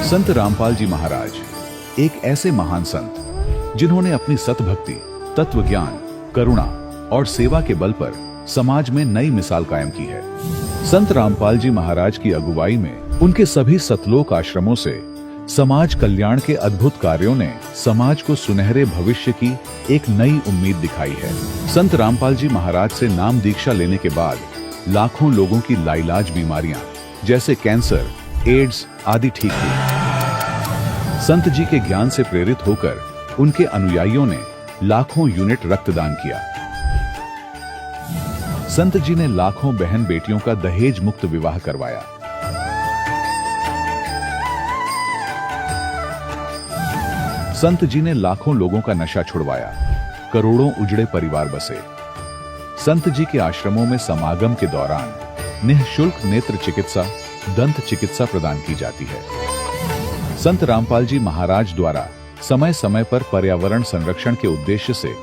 संत रामपाल जी महाराज एक ऐसे महान संत जिन्होंने अपनी सतभक्ति, तत्व ज्ञान, करुणा और सेवा के बल पर समाज में नई मिसाल कायम की है। संत रामपाल जी महाराज की अगुवाई में उनके सभी सतलोक आश्रमों से समाज कल्याण के अद्भुत कार्यों ने समाज को सुनहरे भविष्य की एक नई उम्मीद दिखाई है। संत रामपाल जी महाराज से नाम दीक्षा लेने के बाद लाखों लोगों की लाइलाज बीमारियां जैसे कैंसर, एड्स आदि ठीक हुई। संत जी के ज्ञान से प्रेरित होकर उनके अनुयायियों ने लाखों यूनिट रक्तदान किया। संत जी ने लाखों बहन बेटियों का दहेज मुक्त विवाह करवाया। संत जी ने लाखों लोगों का नशा छुड़वाया, करोड़ों उजड़े परिवार बसे। संत जी के आश्रमों में समागम के दौरान निःशुल्क नेत्र चिकित्सा, दंत चिकित्सा प्रदान की जाती है। संत रामपाल जी महाराज द्वारा समय समय पर पर्यावरण संरक्षण के उद्देश्य से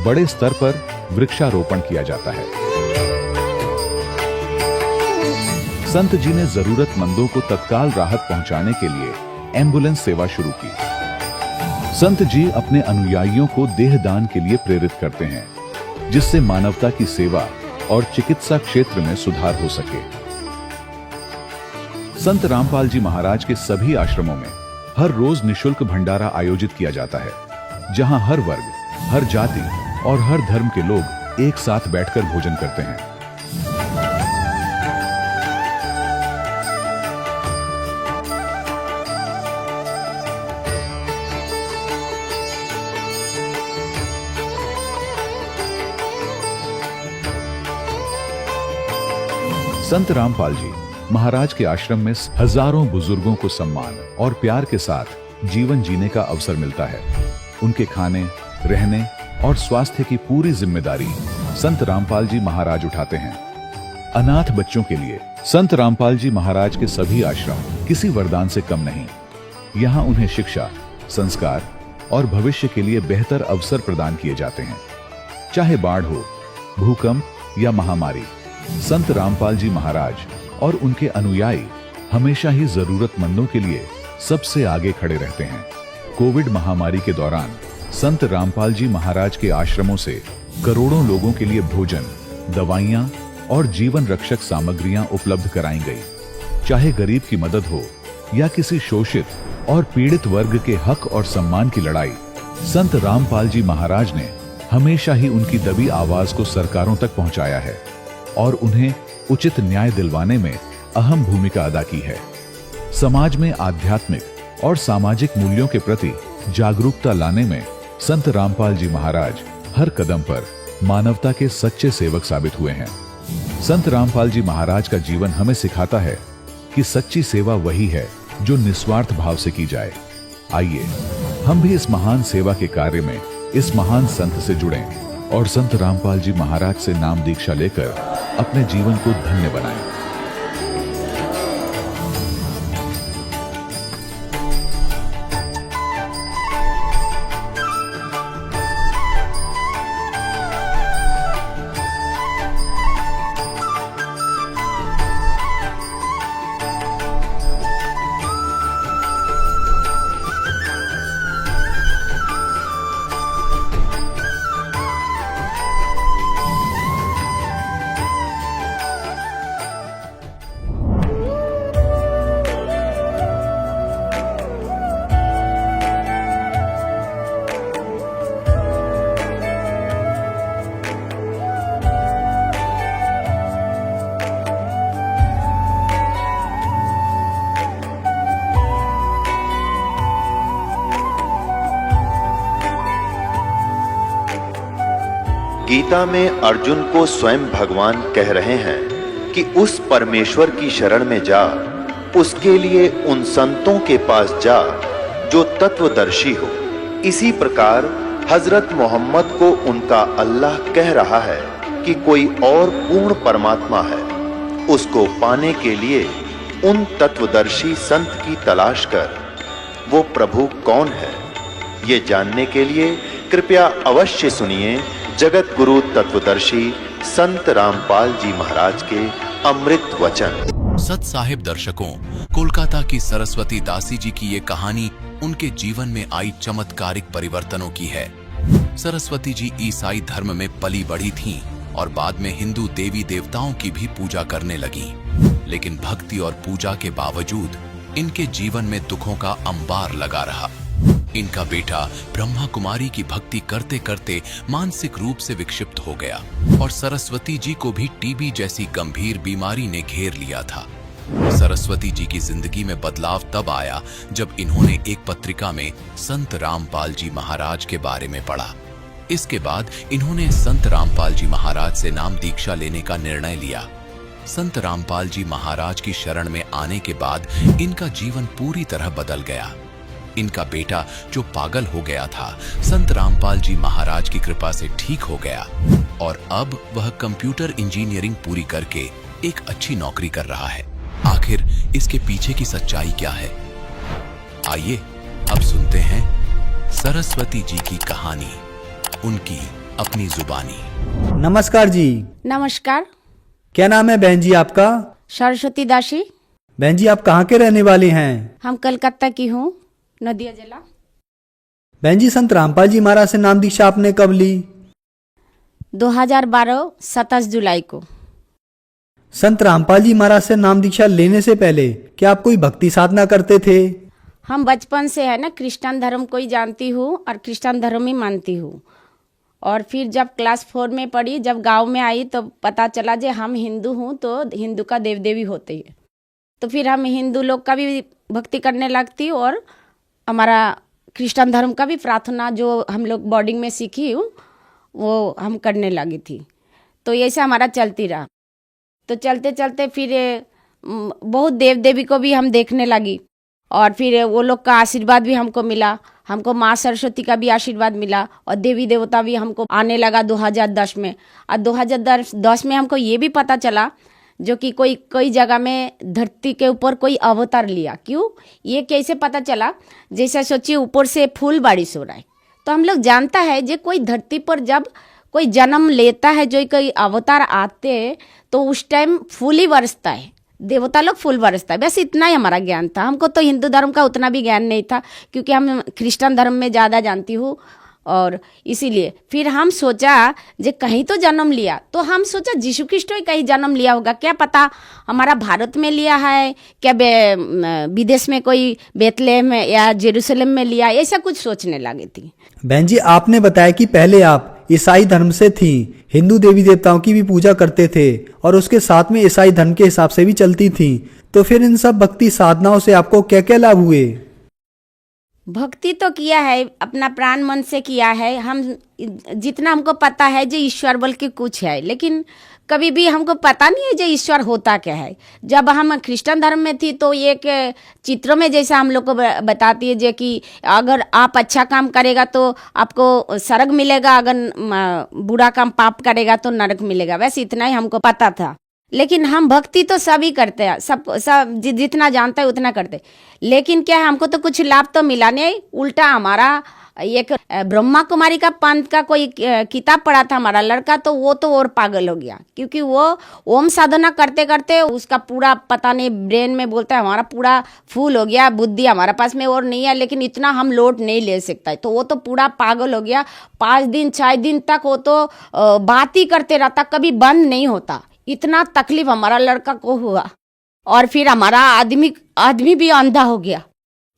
बड़े स्तर पर वृक्षारोपण किया जाता है। संत जी ने जरूरतमंदों को तत्काल राहत पहुंचाने के लिए एम्बुलेंस सेवा शुरू की। संत जी अपने अनुयायियों को देहदान के लिए प्रेरित करते हैं, जिससे मानवता की सेवा और चिकित्सा क्षेत्र में सुधार हो सके। संत रामपाल जी महाराज के सभी आश्रमों में हर रोज निःशुल्क भंडारा आयोजित किया जाता है, जहां हर वर्ग, हर जाति और हर धर्म के लोग एक साथ बैठकर भोजन करते हैं। संत रामपाल जी महाराज के आश्रम में हजारों बुजुर्गों को सम्मान और प्यार के साथ जीवन जीने का अवसर मिलता है। उनके खाने, रहने और स्वास्थ्य की पूरी जिम्मेदारी संत रामपाल जी महाराज उठाते हैं। अनाथ बच्चों के लिए संत रामपाल जी महाराज के सभी आश्रम किसी वरदान से कम नहीं। यहाँ उन्हें शिक्षा, संस्कार और भविष्य के लिए बेहतर अवसर प्रदान किए जाते हैं। चाहे बाढ़ हो, भूकंप या महामारी, संत रामपाल जी महाराज और उनके अनुयायी हमेशा ही जरूरतमंदों के लिए सबसे आगे खड़े रहते हैं। कोविड महामारी के दौरान संत रामपाल जी महाराज के आश्रमों से करोड़ों लोगों के लिए भोजन, दवाइयां और जीवन रक्षक सामग्रियां उपलब्ध कराई गई। चाहे गरीब की मदद हो या किसी शोषित और पीड़ित वर्ग के हक और सम्मान की लड़ाई, संत रामपाल जी महाराज ने हमेशा ही उनकी दबी आवाज को सरकारों तक पहुंचाया है और उन्हें उचित न्याय दिलवाने में अहम भूमिका अदा की है। समाज में आध्यात्मिक और सामाजिक मूल्यों के प्रति जागरूकता लाने में संत रामपाल जी महाराज हर कदम पर मानवता के सच्चे सेवक साबित हुए हैं। संत रामपाल जी महाराज का जीवन हमें सिखाता है कि सच्ची सेवा वही है जो निस्वार्थ भाव से की जाए। आइए हम भी इस महान सेवा के कार्य में इस महान संत से जुड़ें और संत रामपाल जी महाराज से नाम दीक्षा लेकर अपने जीवन को धन्य बनाएं। गीता में अर्जुन को स्वयं भगवान कह रहे हैं कि उस परमेश्वर की शरण में जा, उसके लिए उन संतों के पास जा जो तत्वदर्शी हो। इसी प्रकार हजरत मोहम्मद को उनका अल्लाह कह रहा है कि कोई और पूर्ण परमात्मा है। उसको पाने के लिए उन तत्वदर्शी संत की तलाश कर। वो प्रभु कौन है, ये जानने के लिए कृपया अवश्य सुनिए जगत गुरु तत्वदर्शी संत रामपाल जी महाराज के अमृत वचन। सत साहिब दर्शकों, कोलकाता की सरस्वती दासी जी की ये कहानी उनके जीवन में आई चमत्कारिक परिवर्तनों की है। सरस्वती जी ईसाई धर्म में पली बढ़ी थीं और बाद में हिंदू देवी देवताओं की भी पूजा करने लगी। लेकिन भक्ति और पूजा के बावजूद इनके जीवन में दुखों का अंबार लगा रहा। इनका बेटा ब्रह्मा कुमारी की भक्ति करते करते मानसिक रूप से विक्षिप्त हो गया और सरस्वती जी को भी टीबी जैसी गंभीर बीमारी ने घेर लिया था। सरस्वती जी की जिंदगी में बदलाव तब आया जब इन्होंने एक पत्रिका में संत रामपाल जी महाराज के बारे में पढ़ा। इसके बाद इन्होंने संत रामपाल जी महाराज से नाम दीक्षा लेने का निर्णय लिया। संत रामपाल जी महाराज की शरण में आने के बाद इनका जीवन पूरी तरह बदल गया। इनका बेटा जो पागल हो गया था, संत रामपाल जी महाराज की कृपा से ठीक हो गया और अब वह कंप्यूटर इंजीनियरिंग पूरी करके एक अच्छी नौकरी कर रहा है। आखिर इसके पीछे की सच्चाई क्या है? आइए अब सुनते हैं सरस्वती जी की कहानी, उनकी अपनी जुबानी। नमस्कार जी। नमस्कार। क्या नाम है बहन जी आपका? सरस्वती दासी। बहन जी आप कहाँ के रहने वाले हैं? हम कलकत्ता की हूँ, नदिया जिला। बहन जी संत रामपाल जी महाराज से नाम दीक्षा आपने कब ली? 2012 27 जुलाई को। संत रामपाल जी महाराज से नाम दीक्षा लेने से पहले क्या आप कोई भक्ति साधना करते थे? हम बचपन से है ना क्रिश्चियन धर्म को ही जानती हूँ और क्रिश्चियन धर्म ही मानती हूँ। और फिर जब क्लास 4 में पढ़ी, जब गांव में आई तो पता चला जे हम हिंदू हूँ तो हिंदू का देव देवी होते हैं। तो फिर हम हिंदू लोग का भी भक्ति करने लगती और हमारा क्रिश्चियन धर्म का भी प्रार्थना जो हम लोग बोर्डिंग में सीखी हूँ वो हम करने लगी थी। तो ऐसे हमारा चलती रहा। तो चलते चलते फिर बहुत देव देवी को भी हम देखने लगी और फिर वो लोग का आशीर्वाद भी हमको मिला। हमको माँ सरस्वती का भी आशीर्वाद मिला और देवी देवता भी हमको आने लगा 2010 में। और 2010 में हमको ये भी पता चला जो कि कोई जगह में धरती के ऊपर कोई अवतार लिया। क्यों? ये कैसे पता चला? जैसे सोचिए ऊपर से फूल बारिश हो रहा है तो हम लोग जानता है जो कोई धरती पर जब कोई जन्म लेता है, जो कोई अवतार आते हैं तो उस टाइम फूल ही बरसता है, देवता लोग फूल बरसता है। बस इतना ही हमारा ज्ञान था। हमको तो हिंदू धर्म का उतना भी ज्ञान नहीं था क्योंकि हम क्रिश्चियन धर्म में ज़्यादा जानती हूँ। और इसीलिए फिर हम सोचा जे कहीं तो जन्म लिया, तो हम सोचा यीशु ख्रिस्ट ही कहीं जन्म लिया होगा। क्या पता हमारा भारत में लिया है, क्या विदेश में कोई बेथलेहम में या जेरूसलम में लिया, ऐसा कुछ सोचने लगी थी। बहन जी आपने बताया कि पहले आप ईसाई धर्म से थी, हिंदू देवी देवताओं की भी पूजा करते थे और उसके साथ में ईसाई धर्म के हिसाब से भी चलती थी। तो फिर इन सब भक्ति साधनाओं से आपको क्या क्या लाभ हुए? भक्ति तो किया है, अपना प्राण मन से किया है। हम जितना हमको पता है जो ईश्वर बोल के कुछ है, लेकिन कभी भी हमको पता नहीं है जो ईश्वर होता क्या है। जब हम क्रिश्चियन धर्म में थी तो एक चित्रों में जैसा हम लोग को बताती है जो कि अगर आप अच्छा काम करेगा तो आपको स्वर्ग मिलेगा, अगर बुरा काम पाप करेगा तो नरक मिलेगा। वैसे इतना ही हमको पता था। लेकिन हम भक्ति तो सभी करते हैं, सब जितना जानता है उतना करते। लेकिन क्या है, हमको तो कुछ लाभ तो मिला नहीं। उल्टा हमारा एक ब्रह्मा कुमारी का पंथ का कोई किताब पढ़ा था हमारा लड़का, तो वो तो और पागल हो गया क्योंकि वो ओम साधना करते करते उसका पूरा पता नहीं ब्रेन में बोलता है हमारा पूरा फूल हो गया, बुद्धि हमारे पास में और नहीं है, लेकिन इतना हम लोड नहीं ले सकता है। तो वो तो पूरा पागल हो गया। 5 दिन 6 दिन तक वो तो बात ही करते रहता, कभी बंद नहीं होता। इतना तकलीफ हमारा लड़का को हुआ। और फिर हमारा आदमी भी अंधा हो गया।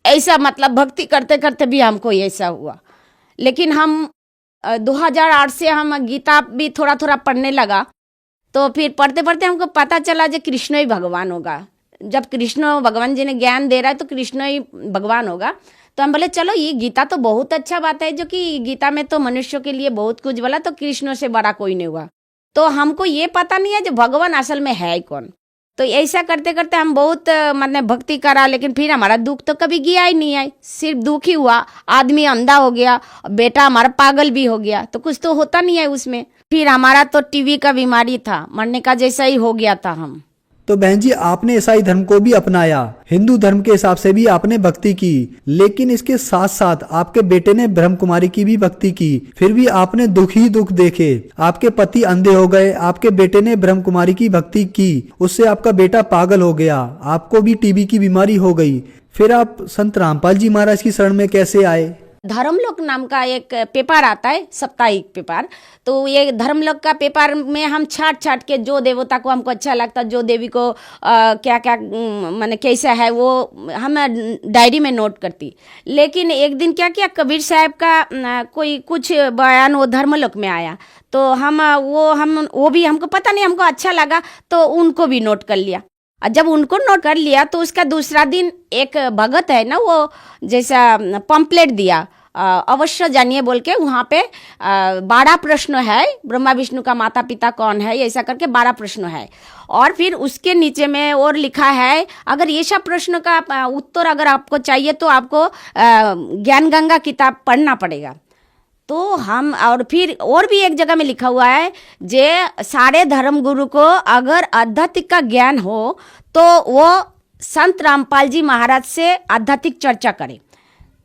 ऐसा मतलब भक्ति करते करते भी हमको ऐसा हुआ। लेकिन हम 2008 से हम गीता भी थोड़ा थोड़ा पढ़ने लगा। तो फिर पढ़ते पढ़ते हमको पता चला जो कृष्ण ही भगवान होगा। जब कृष्ण भगवान जी ने ज्ञान दे रहा है तो कृष्ण ही भगवान होगा। तो हम बोले चलो ये गीता तो बहुत अच्छा बात है, जो कि गीता में तो मनुष्यों के लिए बहुत कुछ बोला, तो कृष्ण से बड़ा कोई नहीं हुआ। तो हमको ये पता नहीं है जो भगवान असल में है कौन। तो ऐसा करते करते हम बहुत मतलब भक्ति करा, लेकिन फिर हमारा दुख तो कभी गया ही नहीं है, सिर्फ दुख ही हुआ। आदमी अंधा हो गया, बेटा हमारा पागल भी हो गया, तो कुछ तो होता नहीं है उसमें। फिर हमारा तो टीबी का बीमारी था, मरने का जैसा ही हो गया था हम। तो बहन जी आपने ईसाई धर्म को भी अपनाया, हिंदू धर्म के हिसाब से भी आपने भक्ति की, लेकिन इसके साथ साथ आपके बेटे ने ब्रह्म कुमारी की भी भक्ति की, फिर भी आपने दुख ही दुख देखे। आपके पति अंधे हो गए, आपके बेटे ने ब्रह्म कुमारी की भक्ति की, उससे आपका बेटा पागल हो गया, आपको भी टीबी की बीमारी हो गई। फिर आप संत रामपाल जी महाराज की शरण में कैसे आए? धर्मलोक नाम का एक पेपर आता है, साप्ताहिक पेपर। तो ये धर्मलोक का पेपर में हम छाट छाट के जो देवता को हमको अच्छा लगता, जो देवी को क्या क्या माने कैसा है वो हम डायरी में नोट करती। लेकिन एक दिन क्या किया, कबीर साहब का कोई कुछ बयान वो धर्मलोक में आया, तो हम वो भी हमको पता नहीं, हमको अच्छा लगा तो उनको भी नोट कर लिया। और जब उनको नोट कर लिया तो उसका दूसरा दिन एक भगत है ना, वो जैसा पंपलेट दिया, अवश्य जानिए बोल के, वहाँ पे 12 प्रश्न है, ब्रह्मा विष्णु का माता पिता कौन है, ऐसा करके 12 प्रश्न है। और फिर उसके नीचे में और लिखा है, अगर ये सब प्रश्न का उत्तर अगर आपको चाहिए तो आपको ज्ञान गंगा किताब पढ़ना पड़ेगा। तो हम, और फिर और भी एक जगह में लिखा हुआ है, जे सारे धर्म गुरु को अगर आध्यात्मिक का ज्ञान हो तो वो संत रामपाल जी महाराज से आध्यात्मिक चर्चा करें।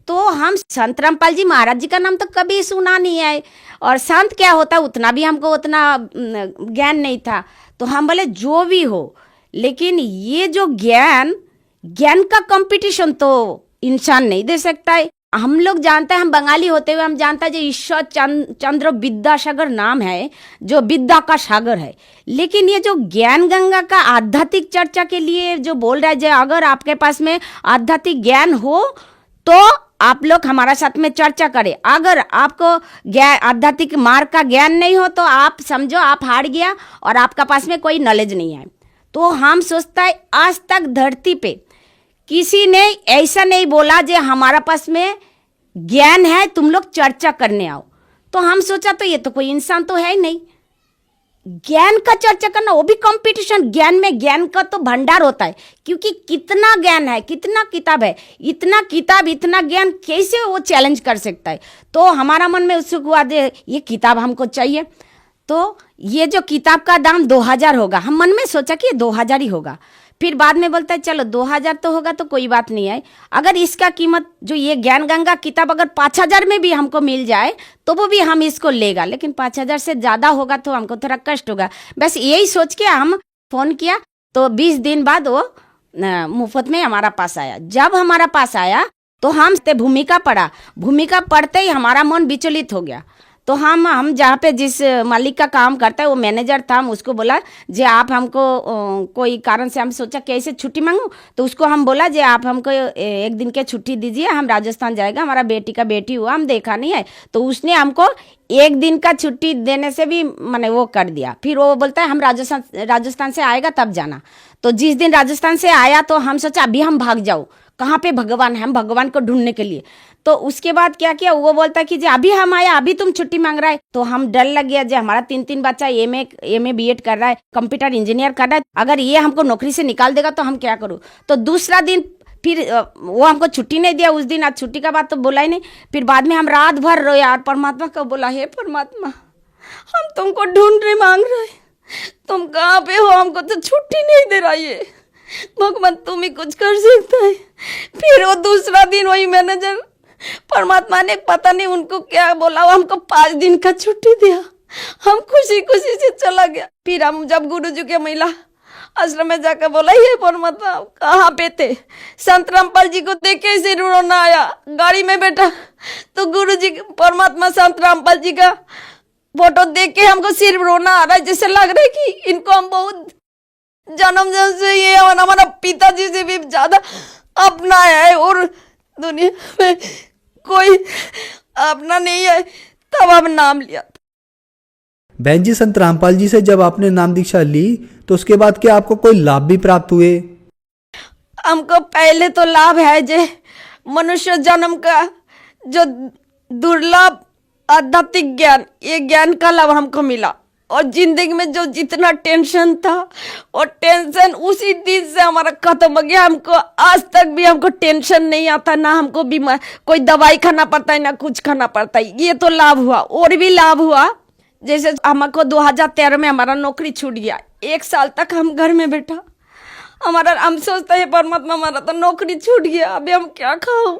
तो हम संत रामपाल जी महाराज जी का नाम तो कभी सुना नहीं है, और संत क्या होता उतना भी हमको उतना ज्ञान नहीं था। तो हम बोले जो भी हो, लेकिन ये जो ज्ञान का कंपटीशन तो इंसान नहीं दे सकता है। हम लोग जानते हैं, हम बंगाली होते हुए हम जानते हैं जो ईश्वर चंद्र विद्यासागर नाम है, जो विद्या का सागर है। लेकिन ये जो ज्ञान गंगा का आध्यात्मिक चर्चा के लिए जो बोल रहा है, जो अगर आपके पास में आध्यात्मिक ज्ञान हो तो आप लोग हमारा साथ में चर्चा करें। अगर आपको आध्यात्मिक मार्ग का ज्ञान नहीं हो तो आप समझो आप हार गया और आपका पास में कोई नॉलेज नहीं है। तो हम सोचता है आज तक धरती पे किसी ने ऐसा नहीं बोला जे हमारा पास में ज्ञान है, तुम लोग चर्चा करने आओ। तो हम सोचा तो ये तो कोई इंसान तो है ही नहीं, ज्ञान का चर्चा करना, वो भी कंपटीशन। ज्ञान में ज्ञान का तो भंडार होता है, क्योंकि कितना ज्ञान है, कितना किताब है, इतना किताब इतना ज्ञान कैसे वो चैलेंज कर सकता है। तो हमारा मन में उत्सुक हुआ दे ये किताब हमको चाहिए। तो ये जो किताब का दाम 2000 होगा, हम मन में सोचा कि 2000 ही होगा। फिर बाद में बोलता है चलो 2000 तो होगा तो कोई बात नहीं है, अगर इसका कीमत जो ये ज्ञान गंगा किताब अगर 5000 में भी हमको मिल जाए तो वो भी हम इसको लेगा, लेकिन 5000 से ज़्यादा होगा तो हमको थोड़ा कष्ट होगा। बस यही सोच के हम फ़ोन किया। तो 20 दिन बाद वो मुफ्त में हमारा पास आया। जब हमारा पास आया तो हम भूमिका पढ़ा, भूमिका पढ़ते ही हमारा मन विचलित हो गया। तो हम जहाँ पे जिस मालिक का काम करता है वो मैनेजर था, हम उसको बोला जे आप हमको कोई कारण से, हम सोचा कैसे छुट्टी मांगूं, तो उसको हम बोला जे आप हमको 1 दिन के छुट्टी दीजिए, हम राजस्थान जाएगा, हमारा बेटी का बेटी हुआ, हम देखा नहीं है। तो उसने हमको 1 दिन का छुट्टी देने से भी मैंने वो कर दिया। फिर वो बोलता है हम राजस्थान से आएगा तब जाना। तो जिस दिन राजस्थान से आया तो हम सोचा अभी हम भाग जाओ, कहाँ पे भगवान है, हम भगवान को ढूंढने के लिए। तो उसके बाद क्या किया, वो बोलता कि जी अभी हम आया, अभी तुम छुट्टी मांग रहा है। तो हम डर लग गया, जो हमारा 3 बच्चा एमए बीएड कर रहा है, कंप्यूटर इंजीनियर कर रहा है, अगर ये हमको नौकरी से निकाल देगा तो हम क्या करूँ। तो दूसरा दिन फिर वो हमको छुट्टी नहीं दिया उस दिन। आज छुट्टी का बात तो बोला ही नहीं। फिर बाद में हम रात भर रोए और परमात्मा को बोला, हे परमात्मा हम तुमको ढूंढ रहे, मांग रहे, तुम कहाँ पे हो, हमको तो छुट्टी नहीं दे रहा है, भगवान तुम ही कुछ कर सकता है। फिर वो दूसरा दिन वही मैनेजर परमात्मा ने पता नहीं उनको क्या बोला, वो हमको 5 दिन का छुट्टी दिया। हम खुशी खुशी से चला गया। फिर हम जब गुरुजी के महिला आश्रम में जाकर बोला, ये परमात्मा कहाँ पे थे, संत रामपाल जी को देख के इसे रोना आया। गाड़ी में बैठा तो गुरुजी परमात्मा संत रामपाल जी का फोटो देख के हमको सिर्फ रोना आ रहा है, जैसे लग रहा है कि इनको हम बहुत जन्म से ये हमारा पिताजी से भी ज्यादा अपना है और दुनिया में कोई अपना नहीं है। तब हम नाम लिया। बहन जी संत रामपाल जी से जब आपने नाम दीक्षा ली तो उसके बाद क्या आपको कोई लाभ भी प्राप्त हुए? हमको पहले तो लाभ है जे मनुष्य जन्म का जो दुर्लभ आध्यात्मिक ज्ञान, ये ज्ञान का लाभ हमको मिला। और जिंदगी में जो जितना टेंशन था और टेंशन उसी दिन से हमारा खत्म हो गया। हमको आज तक भी हमको टेंशन नहीं आता, ना हमको बीमार कोई दवाई खाना पड़ता है ना कुछ खाना पड़ता है। ये तो लाभ हुआ। और भी लाभ हुआ, जैसे हमको 2013 में हमारा नौकरी छूट गया। 1 साल तक हम घर में बैठा, हमारा हम सोचते हैं परमात्मा हमारा तो नौकरी छूट गया, अभी हम क्या खाओ,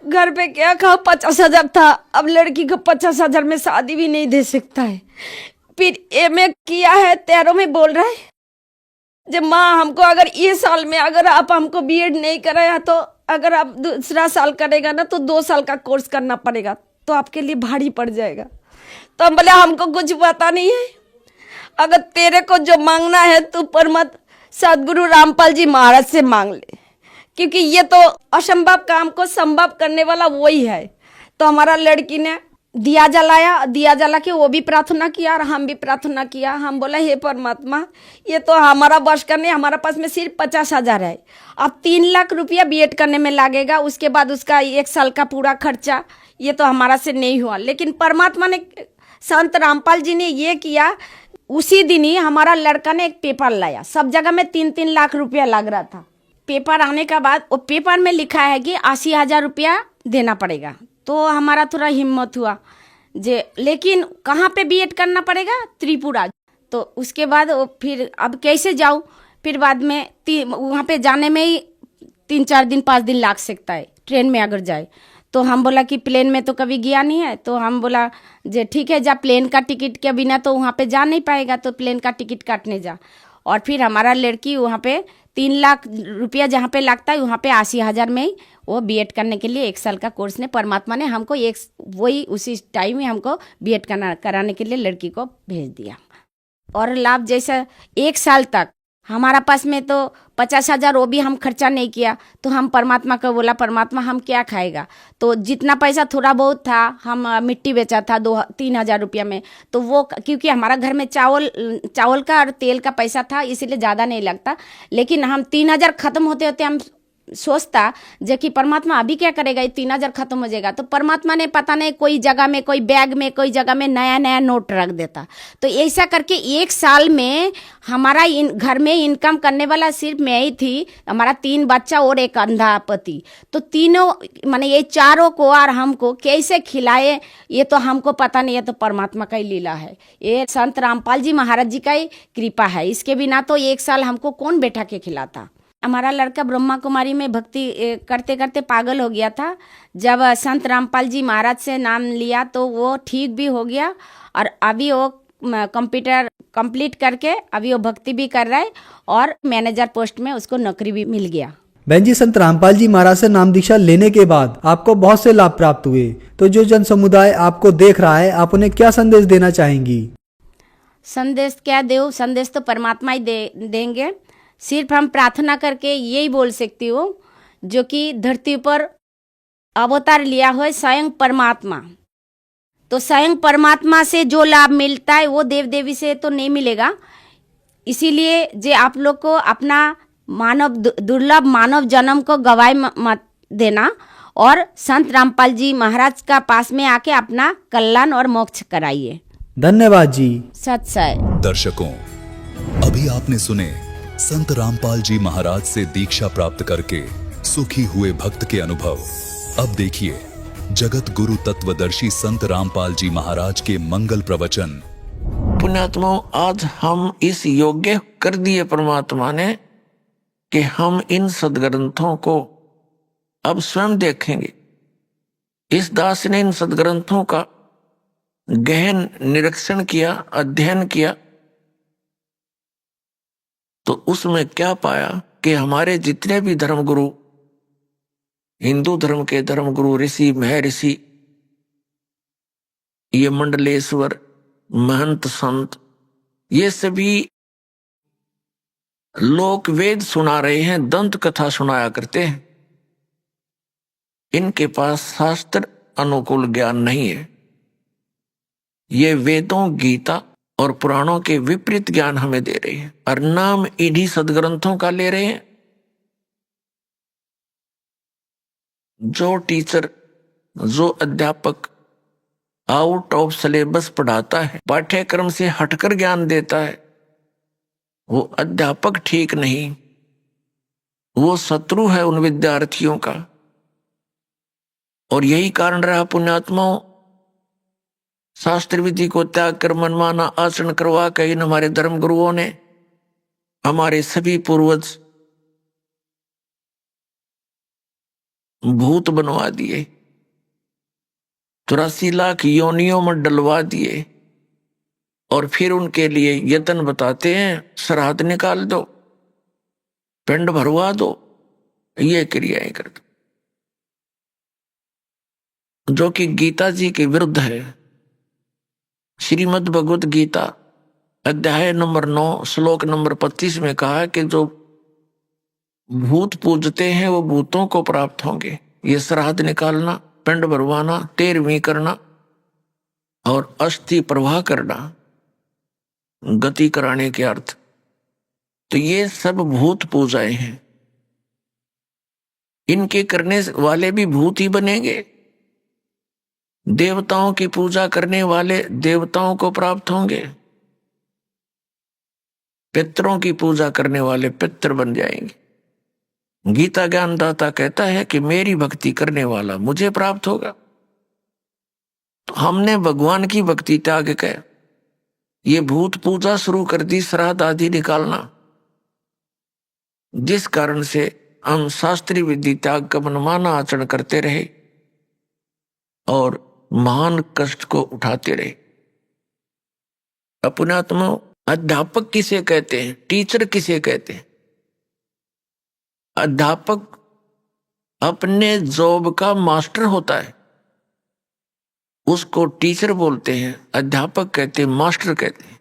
घर पे क्या खाओ। 50,000 था, अब लड़की को 50,000 में शादी भी नहीं दे सकता है। फिर एमए किया है, 13 में बोल रहा है जब माँ हमको अगर ये साल में अगर आप हमको बीएड नहीं कराया तो अगर आप दूसरा साल करेगा ना तो 2 साल का कोर्स करना पड़ेगा, तो आपके लिए भारी पड़ जाएगा। तो हम बोले हमको कुछ पता नहीं है, अगर तेरे को जो मांगना है तू परमत सदगुरु रामपाल जी महाराज से मांग ले, क्योंकि ये तो असंभव काम को संभव करने वाला वही है। तो हमारा लड़की ने दिया जलाया, दिया जला के वो भी प्रार्थना किया और हम भी प्रार्थना किया। हम बोला हे परमात्मा ये तो हमारा बस का नहीं, हमारा पास में सिर्फ 50,000 है, अब 3 लाख रुपया बीएड करने में लगेगा, उसके बाद उसका 1 साल का पूरा खर्चा, ये तो हमारा से नहीं हुआ। लेकिन परमात्मा ने, संत रामपाल जी ने ये किया, उसी दिन ही हमारा लड़का ने एक पेपर लाया, सब जगह में 3-3 लाख रुपया लग रहा था। पेपर आने का बाद वो पेपर में लिखा है कि 80,000 रुपया देना पड़ेगा। तो हमारा थोड़ा हिम्मत हुआ जे, लेकिन कहाँ पे बीएड करना पड़ेगा, त्रिपुरा। तो उसके बाद वो फिर अब कैसे जाऊँ, फिर बाद में वहाँ पे जाने में ही 3-4 दिन 5 दिन लग सकता है ट्रेन में अगर जाए। तो हम बोला कि प्लेन में तो कभी गया नहीं है, तो हम बोला जे ठीक है जा, प्लेन का टिकट के बिना तो वहाँ पे जा नहीं पाएगा, तो प्लेन का टिकट काटने जा। और फिर हमारा लड़की वहाँ पे 3 लाख रुपया जहाँ पे लगता है वहाँ पे 80,000 में ही वो बीएड करने के लिए 1 साल का कोर्स ने परमात्मा ने हमको वही उसी टाइम में हमको बीएड कराने के लिए लड़की को भेज दिया। और लाभ जैसा 1 साल तक हमारा पास में तो 50,000 वो भी हम खर्चा नहीं किया। तो हम परमात्मा को बोला परमात्मा हम क्या खाएगा, तो जितना पैसा थोड़ा बहुत था हम मिट्टी बेचा था 2-3 हज़ार रुपया में, तो वो क्योंकि हमारा घर में चावल का और तेल का पैसा था इसीलिए ज़्यादा नहीं लगता। लेकिन हम 3,000 खत्म होते होते हम सोचता जो कि परमात्मा अभी क्या करेगा, ये 3,000 खत्म हो जाएगा। तो परमात्मा ने पता नहीं कोई जगह में, कोई बैग में, कोई जगह में नया नया नोट रख देता। तो ऐसा करके 1 साल में हमारा घर में इनकम करने वाला सिर्फ मैं ही थी, हमारा 3 बच्चा और एक अंधा पति। तो तीनों माने ये चारों को और हमको कैसे खिलाए ये तो हमको पता नहीं है, तो परमात्मा का ही लीला है। ये संत रामपाल जी महाराज जी का ही कृपा है, इसके बिना तो 1 साल हमको कौन बैठा के खिलाता। हमारा लड़का ब्रह्मा कुमारी में भक्ति करते करते पागल हो गया था। जब संत रामपाल जी महाराज से नाम लिया तो वो ठीक भी हो गया, और अभी वो कंप्यूटर कंप्लीट करके अभी वो भक्ति भी कर रहा है और मैनेजर पोस्ट में उसको नौकरी भी मिल गया। बहन जी, संत रामपाल जी महाराज से नाम दीक्षा लेने के बाद आपको बहुत से लाभ प्राप्त हुए, तो जो जन समुदाय आपको देख रहा है आप उन्हें क्या संदेश देना चाहेंगी? संदेश क्या दो, संदेश तो परमात्मा ही देंगे। सिर्फ हम प्रार्थना करके यही बोल सकती हूँ, जो कि धरती पर अवतार लिया हो स्वयं परमात्मा, तो स्वयं परमात्मा से जो लाभ मिलता है वो देव देवी से तो नहीं मिलेगा। इसीलिए जो आप लोग को अपना दुर्लभ मानव जन्म को गवाए मत देना, और संत रामपाल जी महाराज का पास में आके अपना कल्याण और मोक्ष कराइए। धन्यवाद जी। सत्सय। दर्शकों, अभी आपने सुने संत रामपाल जी महाराज से दीक्षा प्राप्त करके सुखी हुए भक्त के अनुभव। अब देखिए जगत गुरु तत्वदर्शी संत रामपाल जी महाराज के मंगल प्रवचन। पुण्यात्माओं, आज हम इस योग्य कर दिए परमात्मा ने कि हम इन सदग्रंथों को अब स्वयं देखेंगे। इस दास ने इन सदग्रंथों का गहन निरीक्षण किया, अध्ययन किया, तो उसमें क्या पाया कि हमारे जितने भी धर्मगुरु, हिंदू धर्म के धर्मगुरु, ऋषि, महर्षि, ये मंडलेश्वर, महंत, संत, ये सभी लोक वेद सुना रहे हैं, दंत कथा सुनाया करते हैं। इनके पास शास्त्र अनुकूल ज्ञान नहीं है। ये वेदों, गीता और पुराणों के विपरीत ज्ञान हमें दे रहे हैं, और नाम इन्हीं सदग्रंथों का ले रहे हैं। जो टीचर, जो अध्यापक आउट ऑफ सिलेबस पढ़ाता है, पाठ्यक्रम से हटकर ज्ञान देता है, वो अध्यापक ठीक नहीं, वो शत्रु है उन विद्यार्थियों का। और यही कारण रहा पुण्यात्माओं, शास्त्र विधि को त्याग कर मनमाना आचरण करवा कर इन हमारे धर्म गुरुओं ने, हमारे सभी पूर्वज भूत बनवा दिए, 84 लाख योनियों में डलवा दिए, और फिर उनके लिए यत्न बताते हैं, श्राद्ध निकाल दो, पिंड भरवा दो, ये क्रियाएं कर दो, जो कि गीता जी के विरुद्ध है। श्रीमद् भगवत गीता अध्याय नंबर 9 श्लोक नंबर 25 में कहा है कि जो भूत पूजते हैं वो भूतों को प्राप्त होंगे। ये श्राद्ध निकालना, पिंड भरवाना, तेरहवीं करना और अस्थि प्रवाह करना, गति कराने के अर्थ, तो ये सब भूत पूजाएं हैं। इनके करने वाले भी भूत ही बनेंगे। देवताओं की पूजा करने वाले देवताओं को प्राप्त होंगे, पितरों की पूजा करने वाले पितर बन जाएंगे। गीता ज्ञानदाता कहता है कि मेरी भक्ति करने वाला मुझे प्राप्त होगा। तो हमने भगवान की भक्ति त्याग कर ये भूत पूजा शुरू कर दी, श्राद्ध आदि निकालना, जिस कारण से हम शास्त्रीय विधि त्याग का मनमाना आचरण करते रहे और महान कष्ट को उठाते रहे। अपनात्मा अध्यापक किसे कहते हैं, टीचर किसे कहते हैं? अध्यापक अपने जॉब का मास्टर होता है, उसको टीचर बोलते हैं, अध्यापक कहते हैं, मास्टर कहते हैं।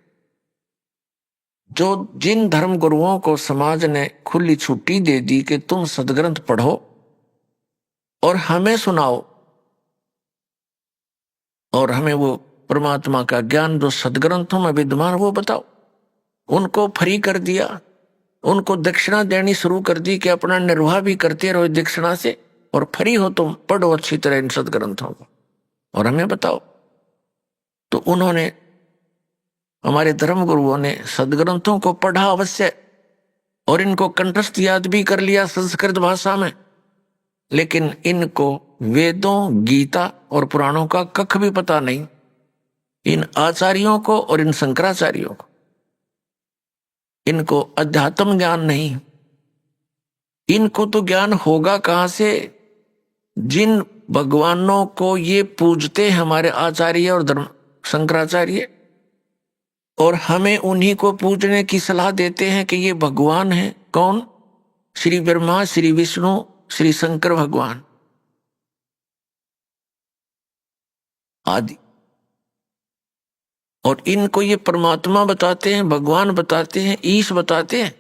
जो जिन धर्म गुरुओं को समाज ने खुली छुट्टी दे दी कि तुम सदग्रंथ पढ़ो और हमें सुनाओ, और हमें वो परमात्मा का ज्ञान जो सदग्रंथों में विद्यमान वो बताओ, उनको फ्री कर दिया, उनको दक्षिणा देनी शुरू कर दी कि अपना निर्वाह भी करते रहो दक्षिणा से, और फ्री हो तुम, पढ़ो अच्छी तरह इन सदग्रंथों को और हमें बताओ। तो उन्होंने, हमारे धर्म गुरुओं ने सदग्रंथों को पढ़ा अवश्य और इनको कंठस्थ याद भी कर लिया संस्कृत भाषा में, लेकिन इनको वेदों, गीता और पुराणों का कख भी पता नहीं, इन आचार्यों को और इन शंकराचार्यों को। इनको अध्यात्म ज्ञान नहीं। इनको तो ज्ञान होगा कहां से? जिन भगवानों को ये पूजते हमारे आचार्य और धर्म शंकराचार्य, और हमें उन्हीं को पूजने की सलाह देते हैं कि ये भगवान है। कौन? श्री ब्रह्मा, श्री विष्णु, श्री शंकर भगवान आदि। और इनको ये परमात्मा बताते हैं, भगवान बताते हैं, ईश बताते हैं,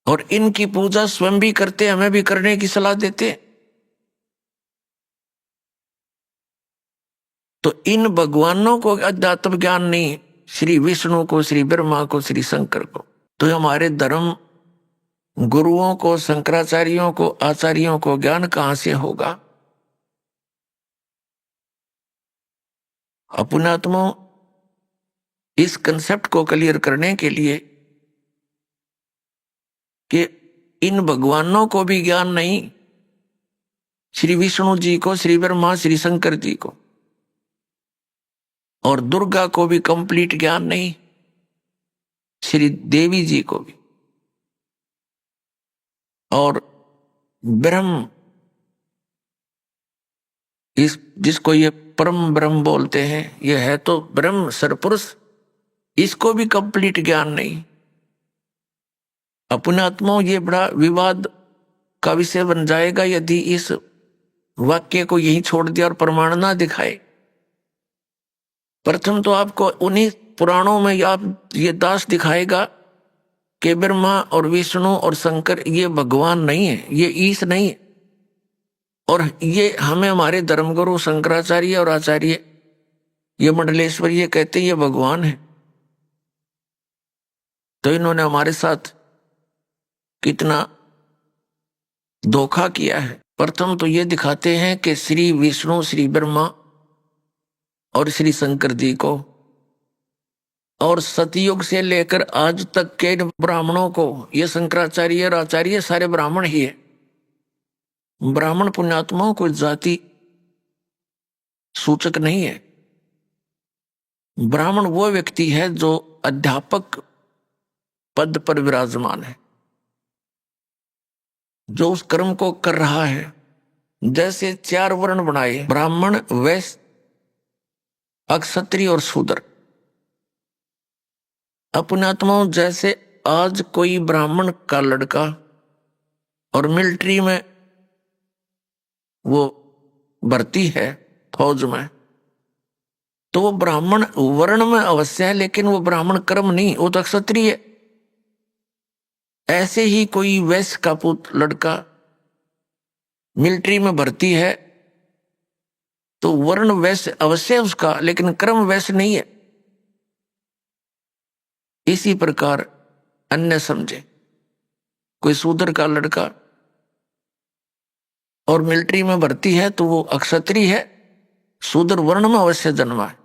और इनकी पूजा स्वयं भी करते, हमें भी करने की सलाह देते हैं। तो इन भगवानों को अध्यात्म ज्ञान नहीं, श्री विष्णु को, श्री ब्रह्मा को, श्री शंकर को। तो हमारे धर्म गुरुओं को, शंकराचार्यों को, आचार्यों को ज्ञान कहां से होगा? अपनात्मा इस कंसेप्ट को क्लियर करने के लिए कि इन भगवानों को भी ज्ञान नहीं, श्री विष्णु जी को, श्री ब्रह्मा, श्री शंकर जी को, और दुर्गा को भी कंप्लीट ज्ञान नहीं, श्री देवी जी को भी, और ब्रह्म, इस जिसको ये परम ब्रह्म बोलते हैं, ये है तो ब्रह्म सरपुरुष, इसको भी कंप्लीट ज्ञान नहीं। अपने आत्मा ये बड़ा विवाद का विषय बन जाएगा यदि इस वाक्य को यहीं छोड़ दिया और प्रमाण ना दिखाए। प्रथम तो आपको उन्हीं पुराणों में आप ये दास दिखाएगा कि ब्रह्मा और विष्णु और शंकर ये भगवान नहीं है, ये ईश नहीं है, और ये हमें हमारे धर्मगुरु शंकराचार्य और आचार्य ये मंडलेश्वर ये कहते ये भगवान है। तो इन्होंने हमारे साथ कितना धोखा किया है। प्रथम तो ये दिखाते हैं कि श्री विष्णु, श्री ब्रह्मा और श्री शंकर जी को, और सतयुग से लेकर आज तक के ब्राह्मणों को, ये शंकराचार्य और आचार्य सारे ब्राह्मण ही है। ब्राह्मण पुण्यात्माओं को जाति सूचक नहीं है। ब्राह्मण वो व्यक्ति है जो अध्यापक पद पर विराजमान है, जो उस कर्म को कर रहा है। जैसे 4 वर्ण बनाए, ब्राह्मण, वैश्य, अक्षत्रिय और शूद्र। अपने आत्माओं, जैसे आज कोई ब्राह्मण का लड़का और मिलिट्री में वो भर्ती है, फौज में, तो वो ब्राह्मण वर्ण में अवश्य है, लेकिन वो ब्राह्मण कर्म नहीं, वो तो क्षत्रिय है। ऐसे ही कोई वैश्य का पुत्र लड़का मिलिट्री में भर्ती है, तो वर्ण वैश्य अवश्य है उसका, लेकिन कर्म वैश्य नहीं है। इसी प्रकार अन्य समझे, कोई शूद्र का लड़का और मिलिट्री में भर्ती है तो वो अक्षत्रिय है, शूद्र वर्ण में अवश्य जन्मा है।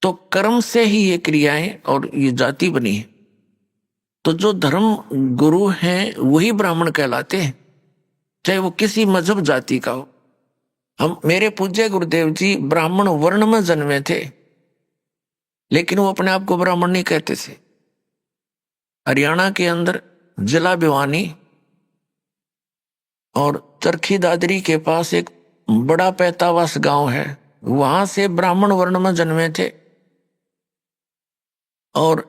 तो कर्म से ही ये क्रियाएं और ये जाति बनी है। तो जो धर्म गुरु हैं वही ब्राह्मण कहलाते हैं, चाहे वो किसी मजहब जाति का हो। हम, मेरे पूज्य गुरुदेव जी ब्राह्मण वर्ण में जन्मे थे, लेकिन वो अपने आप को ब्राह्मण नहीं कहते थे। हरियाणा के अंदर जिला भिवानी और चरखी दादरी के पास एक बड़ा पैतावास गांव है, वहां से ब्राह्मण वर्ण में जन्मे थे। और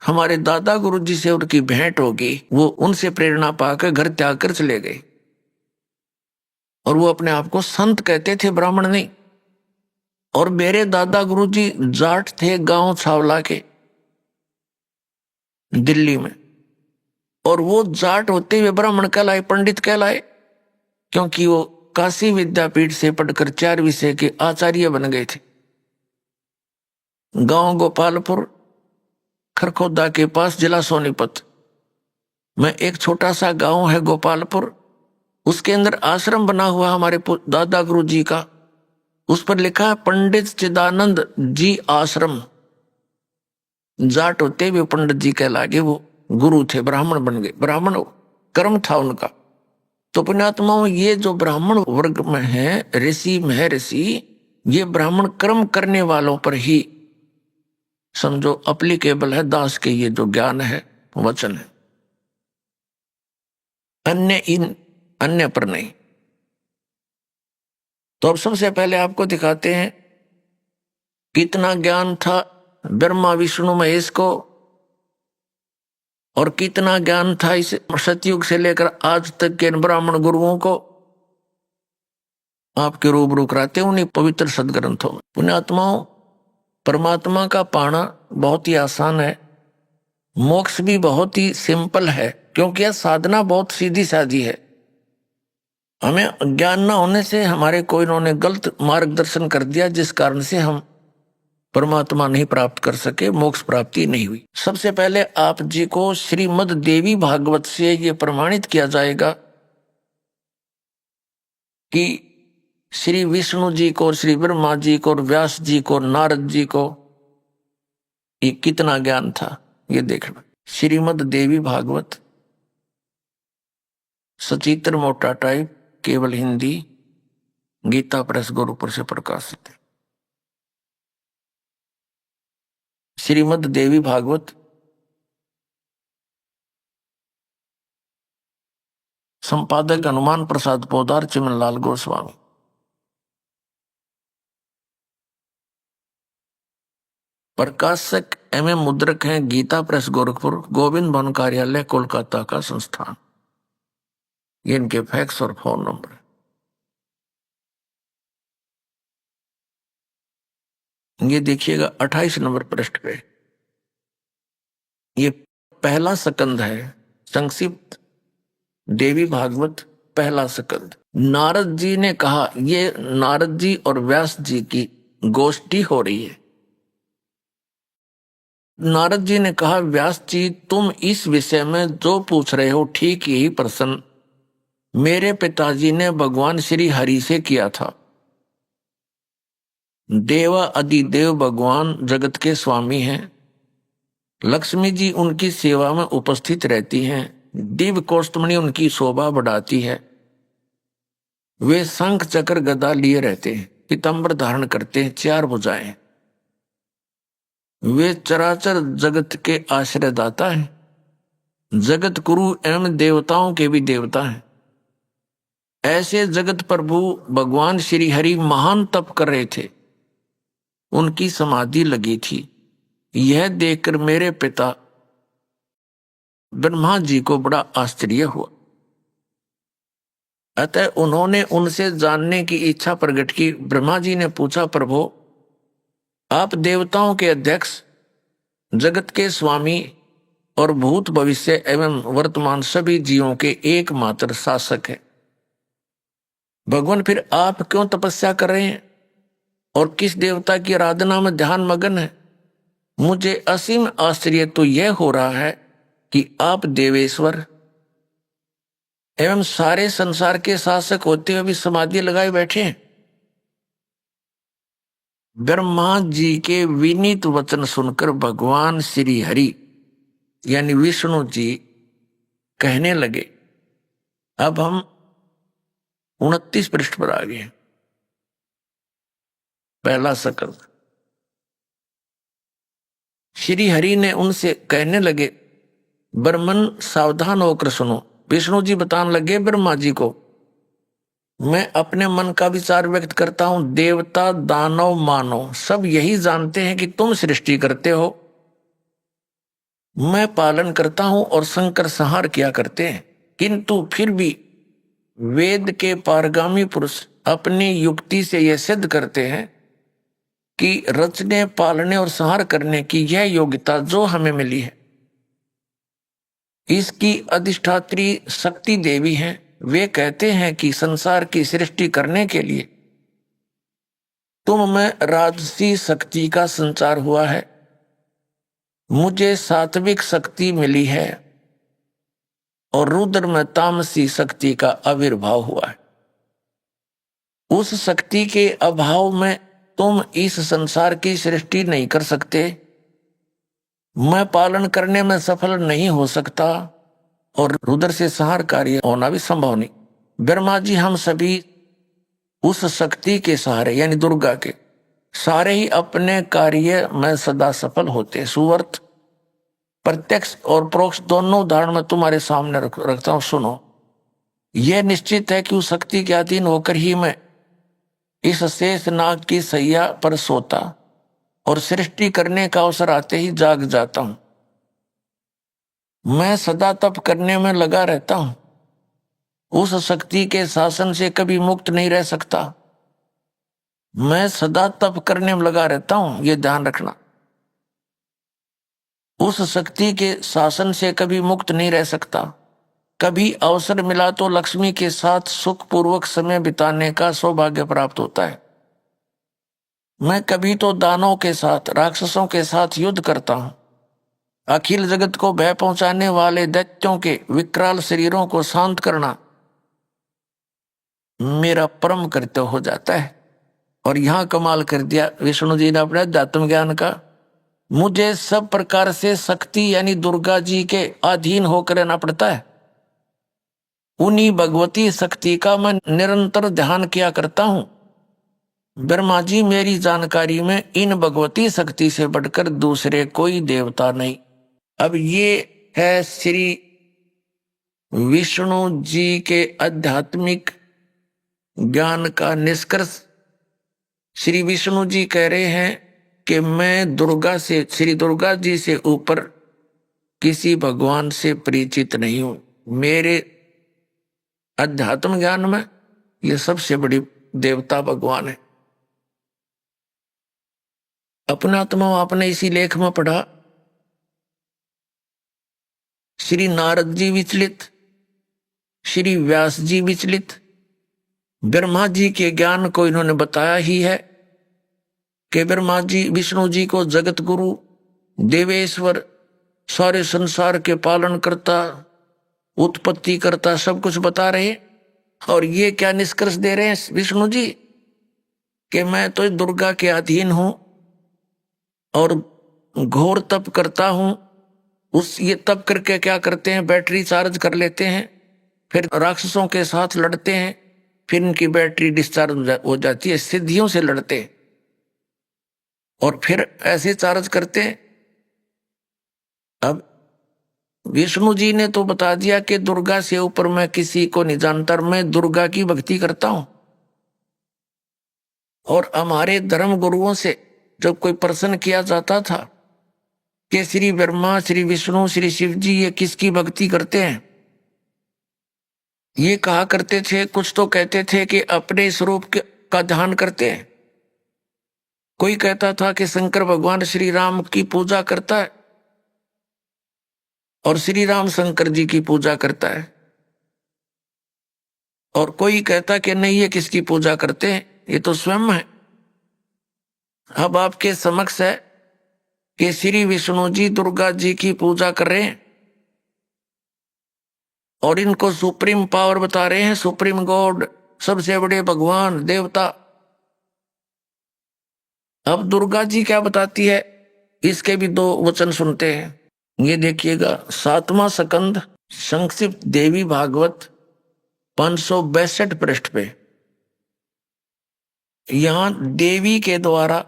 हमारे दादा गुरुजी से उनकी भेंट होगी, वो उनसे प्रेरणा पाकर घर त्याग कर चले गए, और वो अपने आप को संत कहते थे, ब्राह्मण नहीं। और मेरे दादा गुरुजी जाट थे, गांव छावला के, दिल्ली में। और वो जाट होते हुए ब्राह्मण कहलाए, पंडित कहलाए, क्योंकि वो काशी विद्यापीठ से पढ़कर 4 विषय के आचार्य बन गए थे। गांव गोपालपुर, खरखोदा के पास, जिला सोनीपत में एक छोटा सा गांव है गोपालपुर। उसके अंदर आश्रम बना हुआ हमारे दादा गुरु जी का, उस पर लिखा है पंडित चिदानंद जी आश्रम। जाट होते हुए पंडित जी कहलागे, वो गुरु थे, ब्राह्मण बन गए। ब्राह्मण कर्म था उनका। तो पुण्यात्माओं, ये जो ब्राह्मण वर्ग में है, ऋषि महर्षि, ये ब्राह्मण कर्म करने वालों पर ही समझो अप्लीकेबल है। दास के ये जो ज्ञान है, वचन है, अन्य पर नहीं। तो अब सबसे पहले आपको दिखाते हैं कितना ज्ञान था ब्रह्मा विष्णु महेश को, और कितना ज्ञान था इस सतयुग से लेकर आज तक के ब्राह्मण गुरुओं को। आपके रूबरू कराते हैं उन्हीं पवित्र सदग्रंथों में। पुण्यात्माओं, परमात्मा का पाना बहुत ही आसान है, मोक्ष भी बहुत ही सिंपल है, क्योंकि यह साधना बहुत सीधी सादी है। हमें ज्ञान न होने से हमारे कोई इन्होंने गलत मार्गदर्शन कर दिया, जिस कारण से हम परमात्मा नहीं प्राप्त कर सके, मोक्ष प्राप्ति नहीं हुई। सबसे पहले आप जी को श्रीमद् देवी भागवत से ये प्रमाणित किया जाएगा कि श्री विष्णु जी को, श्री ब्रह्मा जी को, व्यास जी को, नारद जी को ये कितना ज्ञान था, ये देखना। श्रीमद् देवी भागवत, सचित्र मोटा टाइप, केवल हिंदी, गीता प्रेस गोरखपुर से प्रकाशित है। श्रीमद् देवी भागवत संपादक हनुमान प्रसाद पोदार, चिमनलाल गोस्वामी। प्रकाशक एवं मुद्रक हैं गीता प्रेस गोरखपुर, गोविंद भवन कार्यालय कोलकाता का संस्थान। ये इनके फैक्स और फोन नंबर है। ये देखिएगा 28 नंबर पृष्ठ पे, ये पहला स्कंद है, संक्षिप्त देवी भागवत पहला स्कंद। नारद जी ने कहा, ये नारद जी और व्यास जी की गोष्ठी हो रही है। नारद जी ने कहा, व्यास जी तुम इस विषय में जो पूछ रहे हो ठीक यही प्रश्न मेरे पिताजी ने भगवान श्री हरि से किया था। देवा अधिदेव भगवान जगत के स्वामी हैं, लक्ष्मी जी उनकी सेवा में उपस्थित रहती हैं, दिव्य कौस्तुमणि उनकी शोभा बढ़ाती है। वे शंख चक्र गदा लिए रहते हैं, पीतांबर धारण करते हैं, 4 भुजाएं। वे चराचर जगत के आश्रयदाता हैं, जगत गुरु एवं देवताओं के भी देवता हैं। ऐसे जगत प्रभु भगवान श्री हरि महान तप कर रहे थे, उनकी समाधि लगी थी। यह देखकर मेरे पिता ब्रह्मा जी को बड़ा आश्चर्य हुआ। अतः उन्होंने उनसे जानने की इच्छा प्रकट की। ब्रह्मा जी ने पूछा, प्रभु आप देवताओं के अध्यक्ष, जगत के स्वामी और भूत भविष्य एवं वर्तमान सभी जीवों के एकमात्र शासक हैं। भगवान फिर आप क्यों तपस्या कर रहे हैं और किस देवता की आराधना में ध्यान मगन है? मुझे असीम आश्चर्य तो यह हो रहा है कि आप देवेश्वर एवं सारे संसार के शासक होते हुए भी समाधि लगाए बैठे हैं। ब्रह्मा जी के विनीत वचन सुनकर भगवान श्री हरि यानी विष्णु जी कहने लगे। अब हम 29 पृष्ठ पर आ गए। पहला सकल। श्री हरि ने उनसे कहने लगे, ब्रह्मन सावधान होकर सुनो। विष्णु जी बताने लगे ब्रह्मा जी को, मैं अपने मन का विचार व्यक्त करता हूं। देवता, दानव, मानव सब यही जानते हैं कि तुम सृष्टि करते हो, मैं पालन करता हूं और शंकर संहार किया करते हैं। किंतु फिर भी वेद के पारगामी पुरुष अपनी युक्ति से यह सिद्ध करते हैं कि रचने, पालने और संहार करने की यह योग्यता जो हमें मिली है, इसकी अधिष्ठात्री शक्ति देवी हैं। वे कहते हैं कि संसार की सृष्टि करने के लिए तुम में राजसी शक्ति का संचार हुआ है, मुझे सात्विक शक्ति मिली है और रुद्र में तामसी शक्ति का आविर्भाव हुआ है। उस शक्ति के अभाव में तुम इस संसार की सृष्टि नहीं कर सकते, मैं पालन करने में सफल नहीं हो सकता और रुद्र से संहार कार्य होना भी संभव नहीं। ब्रह्मा जी हम सभी उस शक्ति के सहारे यानी दुर्गा के सारे ही अपने कार्य में सदा सफल होते। सुवर्त प्रत्यक्ष और परोक्ष दोनों उदाहरण में तुम्हारे सामने रखता हूं, सुनो। यह निश्चित है कि उस शक्ति के अधीन होकर ही मैं इस शेष नाग की सैया पर सोता और सृष्टि करने का अवसर आते ही जाग जाता हूं। मैं सदा तप करने में लगा रहता हूं, उस शक्ति के शासन से कभी मुक्त नहीं रह सकता। मैं सदा तप करने में लगा रहता हूं, यह ध्यान रखना। उस शक्ति के शासन से कभी मुक्त नहीं रह सकता। कभी अवसर मिला तो लक्ष्मी के साथ सुखपूर्वक समय बिताने का सौभाग्य प्राप्त होता है। मैं कभी तो दानवों के साथ, राक्षसों के साथ युद्ध करता हूं। अखिल जगत को भय पहुंचाने वाले दैत्यों के विकराल शरीरों को शांत करना मेरा परम कर्तव्य हो जाता है। और यहां कमाल कर दिया विष्णु जी ने अपने अध्यात्म ज्ञान का। मुझे सब प्रकार से शक्ति यानी दुर्गा जी के अधीन होकर रहना पड़ता है। उन्हीं भगवती शक्ति का मैं निरंतर ध्यान किया करता हूं। ब्रह्मा जी मेरी जानकारी में इन भगवती शक्ति से बढ़कर दूसरे कोई देवता नहीं। अब ये है श्री विष्णु जी के आध्यात्मिक ज्ञान का निष्कर्ष। श्री विष्णु जी कह रहे हैं कि मैं दुर्गा से, श्री दुर्गा जी से ऊपर किसी भगवान से परिचित नहीं हूं। मेरे अध्यात्म ज्ञान में ये सबसे बड़ी देवता भगवान है। अपना आत्मा आपने इसी लेख में पढ़ा। श्री नारद जी विचलित, श्री व्यास जी विचलित, ब्रह्मा जी के ज्ञान को इन्होंने बताया ही है कि ब्रह्मा जी विष्णु जी को जगत गुरु, देवेश्वर, सारे संसार के पालन करता, उत्पत्ति करता सब कुछ बता रहे। और ये क्या निष्कर्ष दे रहे हैं विष्णु जी कि मैं तो दुर्गा के अधीन हूं और घोर तप करता हूं। उस ये तप करके क्या करते हैं, बैटरी चार्ज कर लेते हैं, फिर राक्षसों के साथ लड़ते हैं, फिर इनकी बैटरी डिस्चार्ज हो जाती है, सिद्धियों से लड़ते हैं और फिर ऐसे चार्ज करते हैं। अब विष्णु जी ने तो बता दिया कि दुर्गा से ऊपर मैं किसी को नहीं जानता, मैं दुर्गा की भक्ति करता हूं। और हमारे धर्म गुरुओं से जब कोई प्रश्न किया जाता था कि श्री ब्रह्मा, श्री विष्णु, श्री शिव जी ये किसकी भक्ति करते हैं, ये कहा करते थे, कुछ तो कहते थे कि अपने स्वरूप का ध्यान करते हैं। कोई कहता था कि शंकर भगवान श्री राम की पूजा करता है और श्री राम शंकर जी की पूजा करता है, और कोई कहता कि नहीं ये किसकी पूजा करते हैं, ये तो स्वयं है। अब आपके समक्ष है कि श्री विष्णु जी दुर्गा जी की पूजा कर रहे हैं और इनको सुप्रीम पावर बता रहे हैं, सुप्रीम गॉड, सबसे बड़े भगवान देवता। अब दुर्गा जी क्या बताती है, इसके भी 2 वचन सुनते हैं। ये देखिएगा 7वां स्कंद संक्षिप्त देवी भागवत 562 पृष्ठ पे। यहां देवी के द्वारा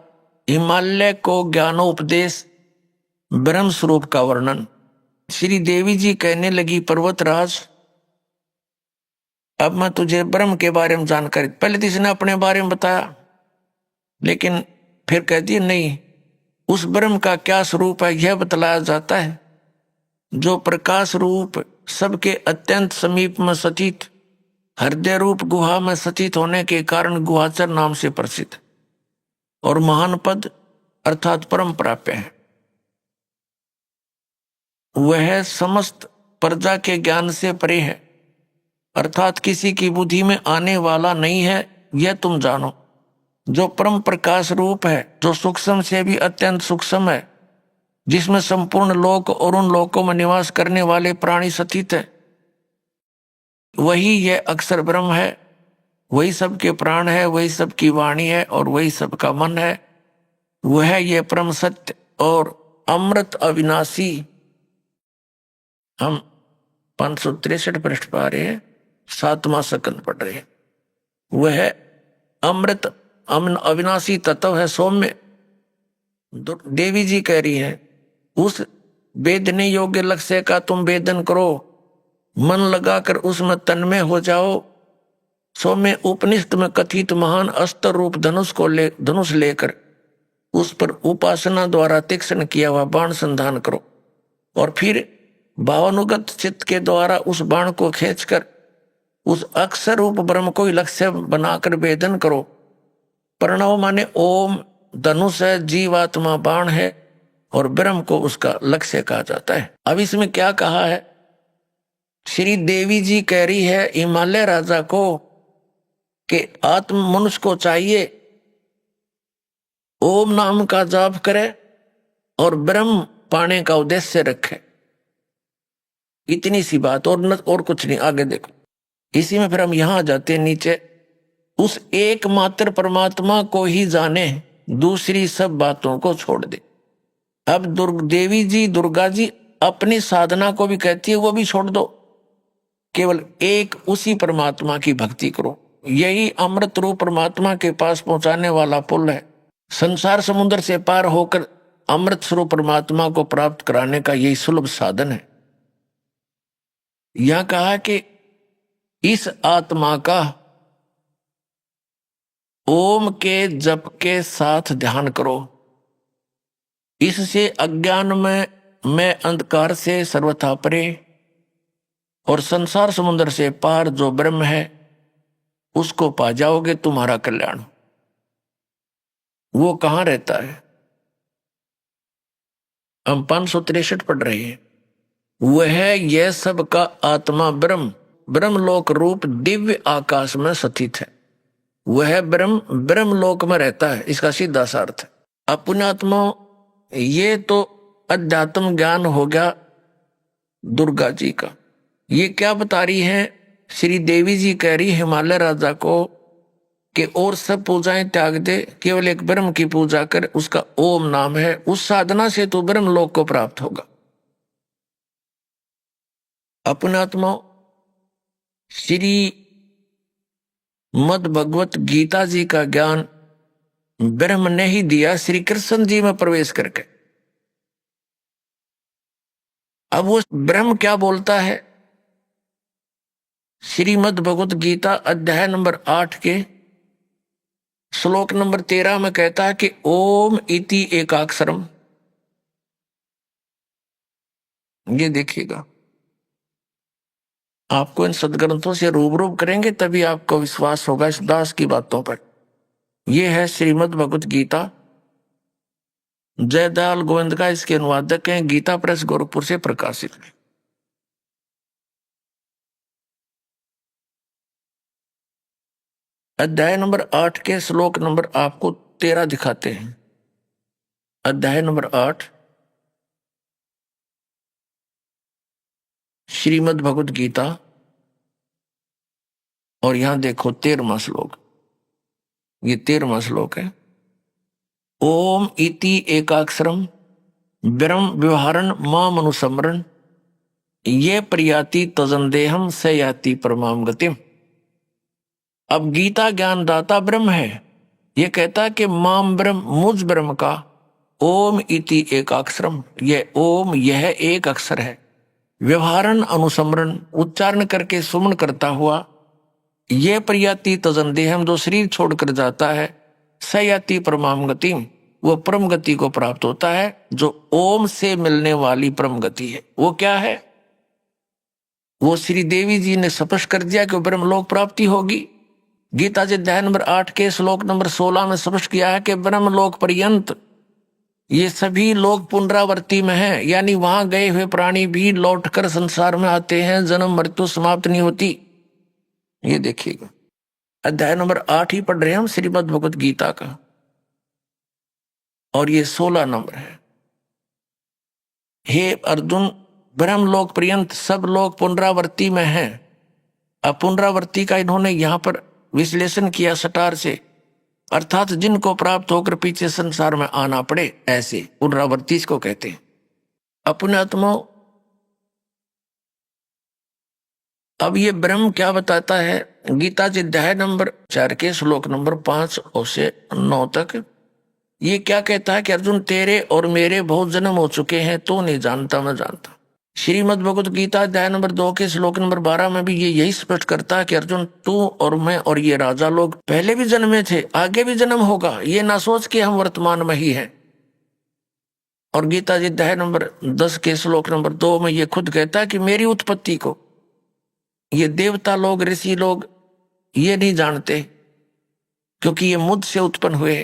हिमालय को ज्ञानोपदेश ब्रह्म स्वरूप का वर्णन। श्री देवी जी कहने लगी, पर्वतराज अब मैं तुझे ब्रह्म के बारे में जानकारी, पहले तो इसने अपने बारे में बताया, लेकिन फिर कहती है नहीं, उस ब्रह्म का क्या स्वरूप है यह बतलाया जाता है, जो प्रकाश रूप सबके अत्यंत समीप में स्थित हृदय रूप गुहा में स्थित होने के कारण गुहाचर नाम से प्रसिद्ध और महान पद अर्थात परम प्राप्य है। वह समस्त प्रजा के ज्ञान से परे है, अर्थात किसी की बुद्धि में आने वाला नहीं है, यह तुम जानो। जो परम प्रकाश रूप है, जो सूक्ष्म से भी अत्यंत सूक्ष्म है, जिसमें संपूर्ण लोक और उन लोकों में निवास करने वाले प्राणी स्थित है, वही यह अक्षर ब्रह्म है। वही सबके प्राण है, वही सबकी वाणी है और वही सबका मन है। वह यह परम सत्य और अमृत अविनाशी। हम 563 पृष्ठ पा रहे हैं, 7वां स्कंद पढ़ रहे हैं। वह अमृत अविनाशी तत्व है, सौम्य। देवी जी कह रही है, उस वेदने योग्य लक्ष्य का तुम वेदन करो, मन लगाकर उसमें तन्मय हो जाओ। सौम्य उपनिषद में कथित महान अस्त्र रूप धनुष लेकर उस पर उपासना द्वारा तीक्ष्ण किया हुआ बाण संधान करो और फिर भावानुगत चित्त के द्वारा उस बाण को खींचकर उस अक्षर रूप ब्रह्म को लक्ष्य बनाकर वेदन करो। प्रणव माने ओम, धनुष है, जीवात्मा बाण है और ब्रह्म को उसका लक्ष्य कहा जाता है। अब इसमें क्या कहा है, श्री देवी जी कह रही है हिमालय राजा को कि आत्म मनुष्य को चाहिए ओम नाम का जाप करे और ब्रह्म पाने का उद्देश्य रखे। इतनी सी बात और कुछ नहीं। आगे देखो, इसी में फिर हम यहां जाते हैं नीचे, उस एकमात्र परमात्मा को ही जाने, दूसरी सब बातों को छोड़ दे। अब देवी जी, दुर्गा जी अपनी साधना को भी कहती है वो भी छोड़ दो, केवल एक उसी परमात्मा की भक्ति करो। यही अमृत रूप परमात्मा के पास पहुंचाने वाला पुल है। संसार समुद्र से पार होकर अमृत स्वरूप परमात्मा को प्राप्त कराने का यही सुलभ साधन है। यह कहा कि इस आत्मा का ओम के जप के साथ ध्यान करो, इससे अज्ञान में मैं अंधकार से सर्वथा परे और संसार समुद्र से पार जो ब्रह्म है उसको पा जाओगे, तुम्हारा कल्याण। वो कहां रहता है, हम 563 पढ़ रहे हैं। वह यह सब का आत्मा ब्रह्म, ब्रह्मलोक रूप दिव्य आकाश में स्थित है। वह ब्रह्म ब्रह्मलोक में रहता है, इसका सीधा सा अर्थ है। अपने आत्मा, ये तो अध्यात्म ज्ञान हो गया दुर्गा जी का। ये क्या बता रही है, श्री देवी जी कह रही हिमालय राजा को कि और सब पूजाएं त्याग दे, केवल एक ब्रह्म की पूजा कर, उसका ओम नाम है, उस साधना से तो ब्रह्म लोक को प्राप्त होगा। अपने आत्मा श्री मद भगवत गीता जी का ज्ञान ब्रह्म ने ही दिया, श्री कृष्ण जी में प्रवेश करके। अब वो ब्रह्म क्या बोलता है? श्रीमद् भगवत गीता अध्याय नंबर 8 के श्लोक नंबर 13 में कहता है कि ओम इति एकाक्षरम। ये देखिएगा, आपको इन सदग्रंथों से रूबरू करेंगे तभी आपको विश्वास होगा इस दास की बातों पर। यह है श्रीमद् भगवत गीता, जयदयाल गोविंद का इसके अनुवादक हैं, गीता प्रेस गोरखपुर से प्रकाशित है। अध्याय नंबर 8 के श्लोक नंबर आपको 13 दिखाते हैं। अध्याय नंबर 8 श्रीमद् भगवत गीता, और यहां देखो 13वां श्लोक, ये 13वां श्लोक है। ओम इति एकाक्षरम ब्रह्म व्यवहारन माम अनुसमरण ये प्रयाति तजंदेहम स याति परमाम गतिम। अब गीता ज्ञानदाता ब्रह्म है, ये कहता है कि माम ब्रह्म, मुझ ब्रह्म का ओम इति एकाक्षरम, ये ओम यह एक अक्षर है, व्यवहारन अनुसमरण उच्चारण करके सुमन करता हुआ, ये प्रयाति तजंदेहम जो शरीर छोड़कर जाता है, सयाति परमाम गतिम वो परम गति को प्राप्त होता है, जो ओम से मिलने वाली परम गति है। वो क्या है? वो श्री देवी जी ने स्पष्ट कर दिया कि ब्रह्मलोक प्राप्ति होगी। गीता जी अध्याय नंबर 8 के श्लोक नंबर 16 में स्पष्ट किया है कि ब्रह्मलोक पर्यंत ये सभी लोग पुनरावर्ती में हैं, यानी वहां गए हुए प्राणी भी लौटकर संसार में आते हैं, जन्म मृत्यु समाप्त नहीं होती। ये देखिएगा, अध्याय नंबर 8 ही पढ़ रहे हैं हम श्रीमद् भगवत गीता का, और ये 16 नंबर है। हे अर्जुन, ब्रह्मलोक पर्यंत सब लोग पुनरावर्ती में हैं। अब पुनरावर्ती का इन्होंने यहां पर विश्लेषण किया सटार से, अर्थात जिनको प्राप्त होकर पीछे संसार में आना पड़े, ऐसे पुनरावर्ती इसको कहते हैं। अपने आत्मा, अब ये ब्रह्म क्या बताता है? गीता जी अध्याय नंबर 4 के श्लोक नंबर 5 से 9 तक ये क्या कहता है कि अर्जुन तेरे और मेरे बहुत जन्म हो चुके हैं, तो नहीं जानता, मैं जानता। श्रीमद् भगवत गीता अध्याय नंबर 2 के श्लोक नंबर 12 में भी ये यही स्पष्ट करता है कि अर्जुन तू और मैं और ये राजा लोग पहले भी जन्मे थे, आगे भी जन्म होगा, ये ना सोच के हम वर्तमान में ही हैं। और गीता जी अध्याय नंबर 10 के श्लोक नंबर 2 में ये खुद कहता है कि मेरी उत्पत्ति को ये देवता लोग, ऋषि लोग ये नहीं जानते, क्योंकि ये मुझसे उत्पन्न हुए।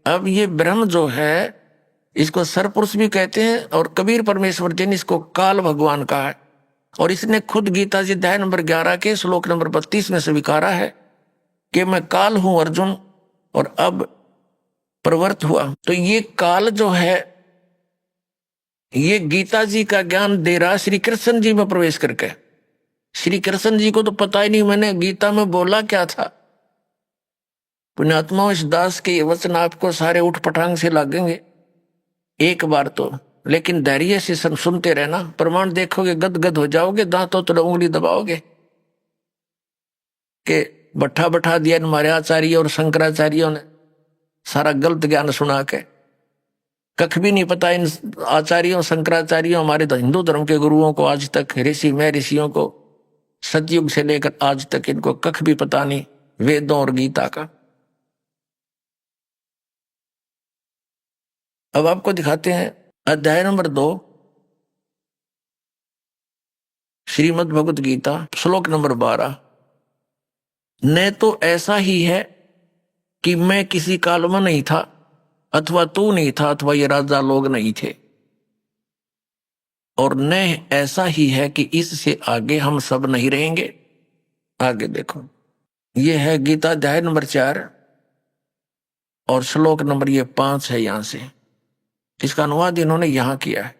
अब ये ब्रह्म जो है इसको सरपुरुष भी कहते हैं, और कबीर परमेश्वर जी ने इसको काल भगवान कहा है, और इसने खुद गीता जी अध्याय नंबर 11 के श्लोक नंबर 32 में स्वीकारा है कि मैं काल हूं अर्जुन, और अब प्रवृत्त हुआ। तो ये काल जो है ये गीता जी का ज्ञान दे रहा श्री कृष्ण जी में प्रवेश करके। श्री कृष्ण जी को तो पता ही नहीं मैंने गीता में बोला क्या था। पुण्यात्मा, इस दास के ये वचन आपको सारे उठ पटांग से लगेंगे एक बार तो, लेकिन धैर्य से सुनते रहना, प्रमाण देखोगे गदगद हो जाओगे, दांतों तो उंगली दबाओगे कि बट्ठा बैठा दिया हमारे आचार्य और शंकराचार्यों ने, सारा गलत ज्ञान सुना के। कख भी नहीं पता इन आचार्यों शंकराचार्यों, हमारे हिंदू धर्म के गुरुओं को आज तक, ऋषि में ऋषियों को सतयुग से लेकर आज तक इनको कख भी पता नहीं वेदों और गीता का। अब आपको दिखाते हैं अध्याय नंबर 2 श्रीमद् भगवत गीता श्लोक नंबर 12। न तो ऐसा ही है कि मैं किसी काल में नहीं था, अथवा तू नहीं था, अथवा ये राजा लोग नहीं थे, और न ऐसा ही है कि इससे आगे हम सब नहीं रहेंगे। आगे देखो, ये है गीता अध्याय नंबर 4 और श्लोक नंबर ये 5 है। यहां से इसका अनुवाद इन्होंने यहां किया है।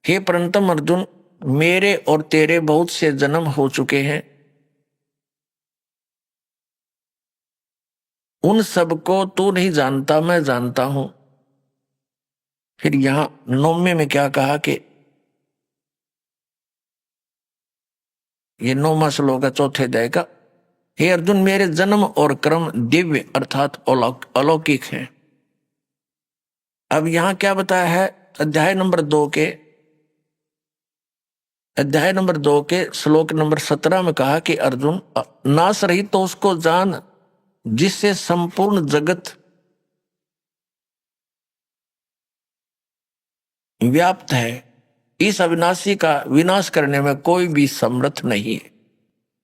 हे परंतम अर्जुन, मेरे और तेरे बहुत से जन्म हो चुके हैं, उन सबको तू नहीं जानता, मैं जानता हूं। फिर यहां 9वें में क्या कहा कि ये 9वां श्लोक है 4थे अध्याय का। हे अर्जुन, मेरे जन्म और कर्म दिव्य अर्थात अलौकिक है। अब यहां क्या बताया है? अध्याय नंबर 2 के अध्याय नंबर 2 के श्लोक नंबर 17 में कहा कि अर्जुन, नाश रहित तो उसको जान जिससे संपूर्ण जगत व्याप्त है। इस अविनाशी का विनाश करने में कोई भी समर्थ नहीं है।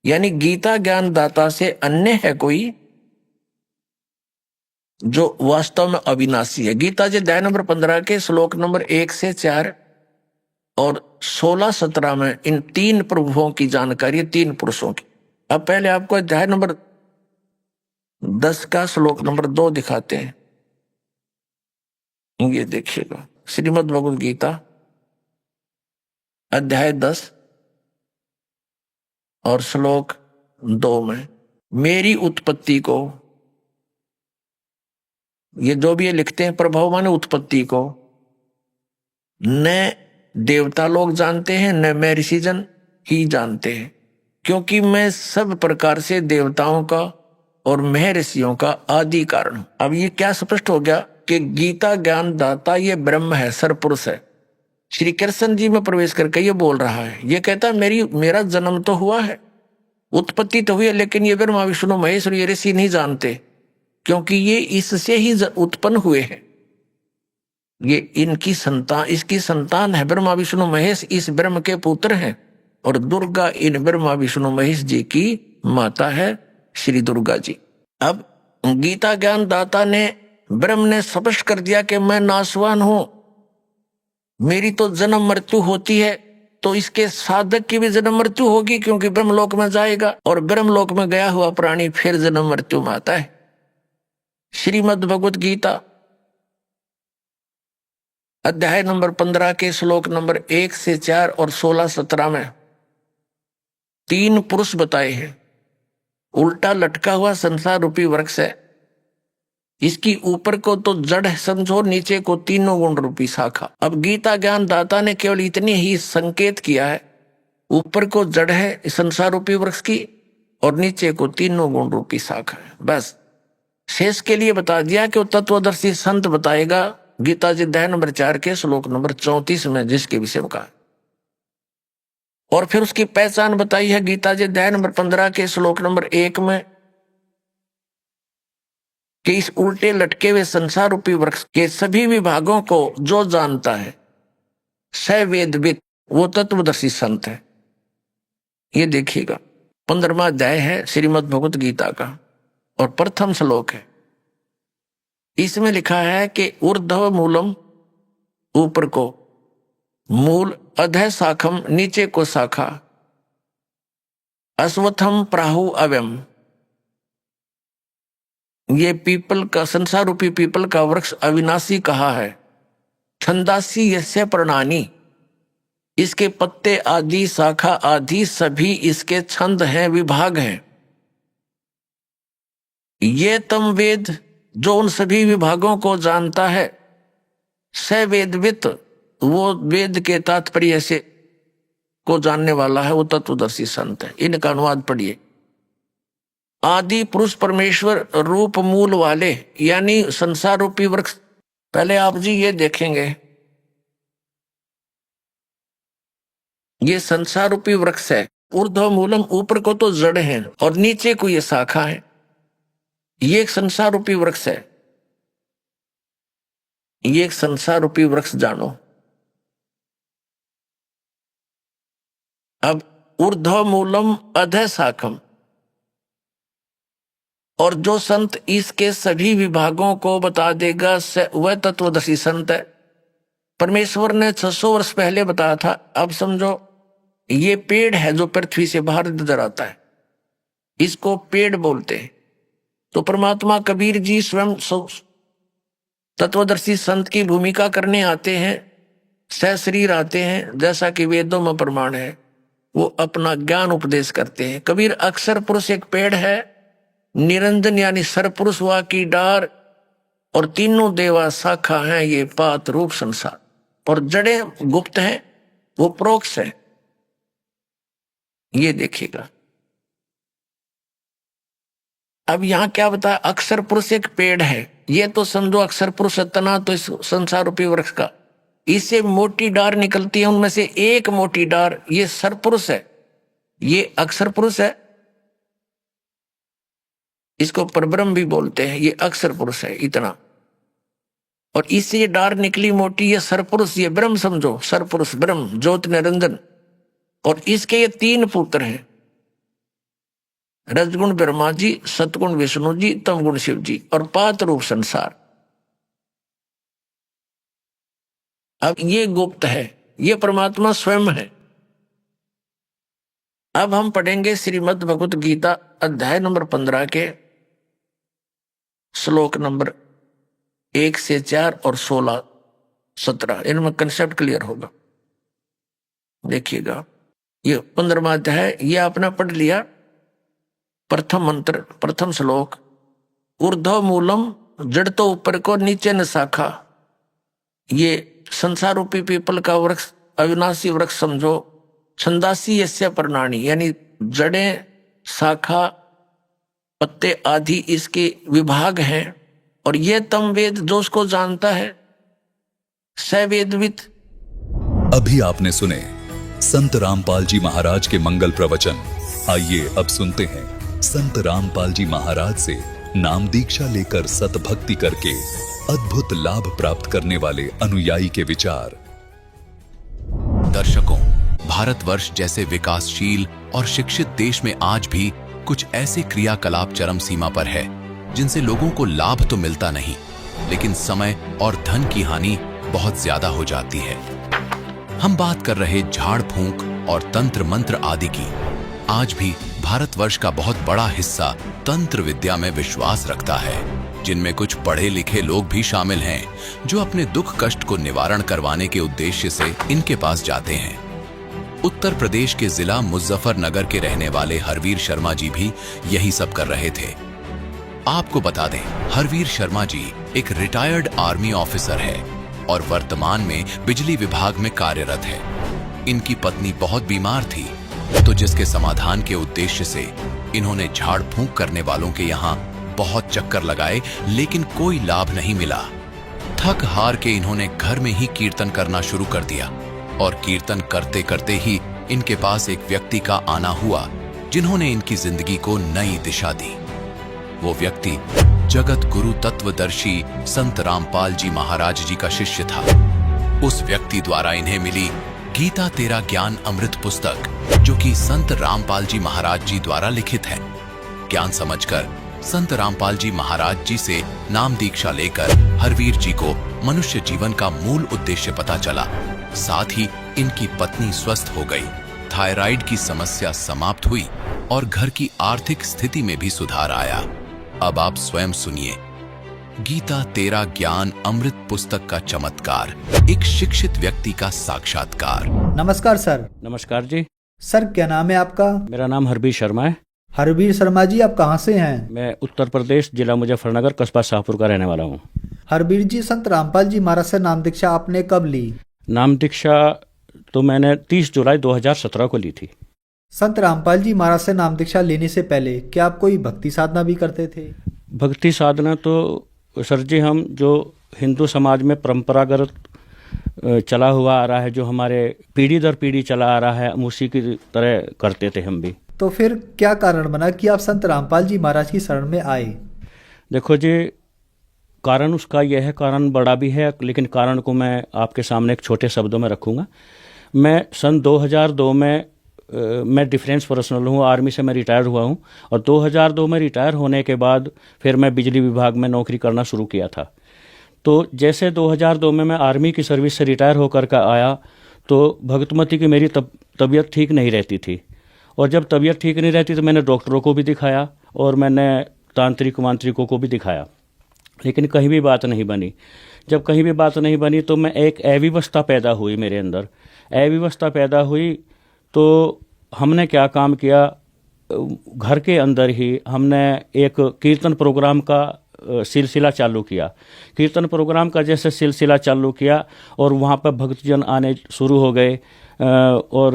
यानी गीता ज्ञान दाता से अन्य है कोई जो वास्तव में अविनाशी है। गीता जी अध्याय नंबर 15 के श्लोक नंबर 1 से 4 और 16-17 में इन 3 प्रभुओं की जानकारी है, 3 पुरुषों की। अब पहले आपको अध्याय नंबर 10 का श्लोक नंबर 2 दिखाते हैं। ये देखिएगा, श्रीमद् भगवद गीता अध्याय 10 और श्लोक 2 में मेरी उत्पत्ति को, ये जो भी ये लिखते हैं प्रभाव माने उत्पत्ति को, न देवता लोग जानते हैं न मैं ऋषिजन ही जानते हैं, क्योंकि मैं सब प्रकार से देवताओं का और महर्षियों का आदि कारण हूं। अब ये क्या स्पष्ट हो गया कि गीता ज्ञान दाता ये ब्रह्म है, सरपुरुष है। श्री कृष्ण जी में प्रवेश करके ये बोल रहा है, ये कहता है मेरा जन्म तो हुआ है, उत्पत्ति तो हुई है, लेकिन ये ब्रह्मा विष्णु महेश और ये ऋषि नहीं जानते, क्योंकि ये इससे ही उत्पन्न हुए हैं। ये इसकी संतान है ब्रह्मा विष्णु महेश, इस ब्रह्म के पुत्र हैं। और दुर्गा इन ब्रह्मा विष्णु महेश जी की माता है, श्री दुर्गा जी। अब गीता ज्ञान दाता ने, ब्रह्म ने स्पष्ट कर दिया कि मैं नाशवान हूं, मेरी तो जन्म मृत्यु होती है, तो इसके साधक की भी जन्म मृत्यु होगी, क्योंकि ब्रह्मलोक में जाएगा और ब्रह्मलोक में गया हुआ प्राणी फिर जन्म मृत्यु में आता है। श्रीमद् भगवद गीता अध्याय नंबर 15 के श्लोक नंबर 1 से 4 और 16-17 में 3 पुरुष बताए हैं। उल्टा लटका हुआ संसार रूपी वृक्ष है, इसकी ऊपर को तो जड़ समझो, नीचे को तीनों गुण रूपी शाखा। अब गीता ज्ञान दाता ने केवल इतनी ही संकेत किया है, ऊपर को जड़ है संसार रूपी वृक्ष की और नीचे को तीनों गुण रूपी शाखा है। बस शेष के लिए बता दिया कि वो तत्वदर्शी संत बताएगा गीता जी अध्याय नंबर 4 के श्लोक नंबर 34 में, जिसके विषय में कहा। और फिर उसकी पहचान बताई है गीता जी अध्याय नंबर 15 के श्लोक नंबर 1 में, कि इस उल्टे लटके हुए संसार रूपी वृक्ष के सभी विभागों को जो जानता है स वेदविद, वो तत्वदर्शी संत है। ये देखिएगा 15वां अध्याय है श्रीमद् भगवद गीता का और प्रथम श्लोक है। इसमें लिखा है कि ऊर्ध्व मूलम, ऊपर को मूल, अधः शाखम, नीचे को शाखा, अश्वत्थम प्राहु अव्यम, ये पीपल का, संसार रूपी पीपल का वृक्ष अविनाशी कहा है। छंदासी यस्य प्रणानी, इसके पत्ते आदि शाखा आदि सभी इसके छंद हैं, विभाग हैं। ये तम वेद, जो उन सभी विभागों को जानता है, स वेदवित, वो वेद के तात्पर्य से को जानने वाला है, वो तत्वदर्शी संत है। इनका अनुवाद पढ़िए। आदि पुरुष परमेश्वर रूप मूल वाले, यानी संसार रूपी वृक्ष। पहले आप जी ये देखेंगे, ये संसार रूपी वृक्ष है। ऊर्ध्व मूलम, ऊपर को तो जड़ है और नीचे को ये शाखा है। ये एक संसार रूपी वृक्ष है, ये एक संसार रूपी वृक्ष जानो। अब ऊर्ध्व मूलम अधः शाखम, और जो संत इसके सभी विभागों को बता देगा वह तत्वदर्शी संत है। परमेश्वर ने 600 वर्ष पहले बताया था। अब समझो ये पेड़ है जो पृथ्वी से बाहर नजर आता है, इसको पेड़ बोलते हैं। तो परमात्मा कबीर जी स्वयं तत्वदर्शी संत की भूमिका करने आते हैं, सशरीर आते हैं, जैसा कि वेदों में प्रमाण है। वो अपना ज्ञान उपदेश करते हैं। कबीर अक्षर पुरुष एक पेड़ है, निरंजन यानी सरपुरुष वा की डार, और तीनों देवा शाखा हैं, ये पात रूप संसार। और जड़ें गुप्त हैं, वो प्रोक्ष है। ये देखिएगा। अब यहां क्या बताया, अक्षर पुरुष एक पेड़ है। ये तो समझो अक्षर पुरुष तना तो इस संसार रूपी वृक्ष का, इससे मोटी डार निकलती है, उनमें से एक मोटी डार ये सरपुरुष है, ये अक्षर पुरुष है, इसको परब्रह्म भी बोलते हैं, ये अक्षर पुरुष है इतना। और इससे ये डार निकली मोटी, ये सरपुरुष, ये ब्रह्म समझो, सरपुरुष ब्रह्म ज्योत निरंजन। और इसके ये 3 पुत्र हैं, रजगुण ब्रह्मा जी, सतगुण विष्णु जी, तमगुण शिव जी, और 5 रूप संसार। अब ये गुप्त है, ये परमात्मा स्वयं है। अब हम पढ़ेंगे श्रीमद् भगवत गीता अध्याय नंबर 15 के श्लोक नंबर 1 से 4 और 16, 17, इनमें कंसेप्ट क्लियर होगा। देखिएगा, ये 15वां अध्याय, ये आपने पढ़ लिया। प्रथम मंत्र, प्रथम श्लोक, ऊर्ध्व मूलम, जड़ तो ऊपर को, नीचे न शाखा। ये संसार रूपी पीपल का वृक्ष, अविनाशी वृक्ष समझो। छंदासी यस्य प्रणानी, यानी जड़ें, शाखा, पत्ते आदि इसके विभाग हैं। और ये तम वेद, जो उसको जानता है, स वेदविद। अभी आपने सुने संत रामपाल जी महाराज के मंगल प्रवचन। आइए अब सुनते हैं संत रामपाल जी महाराज से नाम दीक्षा लेकर सतभक्ति करके अद्भुत लाभ प्राप्त करने वाले अनुयायी के विचार। दर्शकों, भारतवर्ष जैसे विकासशील और शिक्षित देश में आज भी कुछ ऐसे क्रियाकलाप चरम सीमा पर है जिनसे लोगों को लाभ तो मिलता नहीं, लेकिन समय और धन की हानि बहुत ज्यादा हो जाती है। हम बात कर रहे झाड़ फूंक और तंत्र मंत्र आदि की। आज भी भारतवर्ष का बहुत बड़ा हिस्सा तंत्र विद्या में विश्वास रखता है, जिनमें कुछ पढ़े लिखे लोग भी शामिल हैं जो अपने दुख कष्ट को निवारण करवाने के उद्देश्य से इनके पास जाते हैं। उत्तर प्रदेश के जिला मुजफ्फरनगर के रहने वाले हरवीर शर्मा जी भी यही सब कर रहे थे। आपको बता दें, हरवीर शर्मा जी एक रिटायर्ड आर्मी ऑफिसर है और वर्तमान में बिजली विभाग में कार्यरत है। इनकी पत्नी बहुत बीमार थी, तो जिसके समाधान के उद्देश्य से इन्होंने झाड़ फूंक करने वालों के यहाँ बहुत चक्कर लगाए, लेकिन कोई लाभ नहीं मिला। थक हार के इन्होंने घर में ही कीर्तन करना शुरू कर दिया और कीर्तन करते करते ही इनके पास एक व्यक्ति का आना हुआ जिन्होंने इनकी जिंदगी को नई दिशा दी। वो व्यक्ति जगत गुरु तत्वदर्शी संत रामपाल जी महाराज जी का शिष्य था। उस व्यक्ति द्वारा इन्हें मिली गीता तेरा ज्ञान अमृत पुस्तक, जो कि संत रामपाल जी महाराज जी द्वारा लिखित है। ज्ञान समझकर संत रामपाल जी महाराज जी से नाम दीक्षा लेकर हरवीर जी को मनुष्य जीवन का मूल उद्देश्य पता चला। साथ ही इनकी पत्नी स्वस्थ हो गई, थायराइड की समस्या समाप्त हुई और घर की आर्थिक स्थिति में भी सुधार आया। अब आप स्वयं सुनिए गीता तेरा ज्ञान अमृत पुस्तक का चमत्कार, एक शिक्षित व्यक्ति का साक्षात्कार। नमस्कार सर। नमस्कार जी। सर क्या नाम है आपका? मेरा नाम हरवीर शर्मा है। हरवीर शर्मा जी, आप कहाँ से हैं? मैं उत्तर प्रदेश जिला मुजफ्फरनगर कस्बा शाहपुर का रहने वाला हूँ। हरवीर जी, संत रामपाल जी महाराज से नाम दीक्षा आपने कब ली? नाम दीक्षा तो मैंने 30 जुलाई 2017 को ली थी। संत रामपाल जी महाराज से नाम दीक्षा लेने से पहले क्या आप कोई भक्ति साधना भी करते थे? भक्ति साधना तो सर जी, हम जो हिंदू समाज में परंपरागत चला हुआ आ रहा है, जो हमारे पीढ़ी दर पीढ़ी चला आ रहा है, हम उसी की तरह करते थे हम भी। तो फिर क्या कारण बना कि आप संत रामपाल जी महाराज की शरण में आए? देखो जी, कारण उसका यह है, कारण बड़ा भी है, लेकिन कारण को मैं आपके सामने एक छोटे शब्दों में रखूँगा। मैं सन 2002 में मैं डिफेंस पर्सनल हूँ, आर्मी से मैं रिटायर हुआ हूँ, और 2002 में रिटायर होने के बाद फिर मैं बिजली विभाग में नौकरी करना शुरू किया था। तो जैसे 2002 में मैं आर्मी की सर्विस से रिटायर होकर के आया, तो भगतमती की मेरी तबीयत ठीक नहीं रहती थी, और जब तबीयत ठीक नहीं रहती तो मैंने डॉक्टरों को भी दिखाया और मैंने तांत्रिक मांत्रिकों को भी दिखाया, लेकिन कहीं भी बात नहीं बनी। जब कहीं भी बात नहीं बनी तो मैं एक अव्यवस्था पैदा हुई मेरे अंदर। अव्यवस्था पैदा हुई तो हमने क्या काम किया, घर के अंदर ही हमने एक कीर्तन प्रोग्राम का सिलसिला चालू किया। कीर्तन प्रोग्राम का जैसे सिलसिला चालू किया और वहाँ पर भक्तजन आने शुरू हो गए और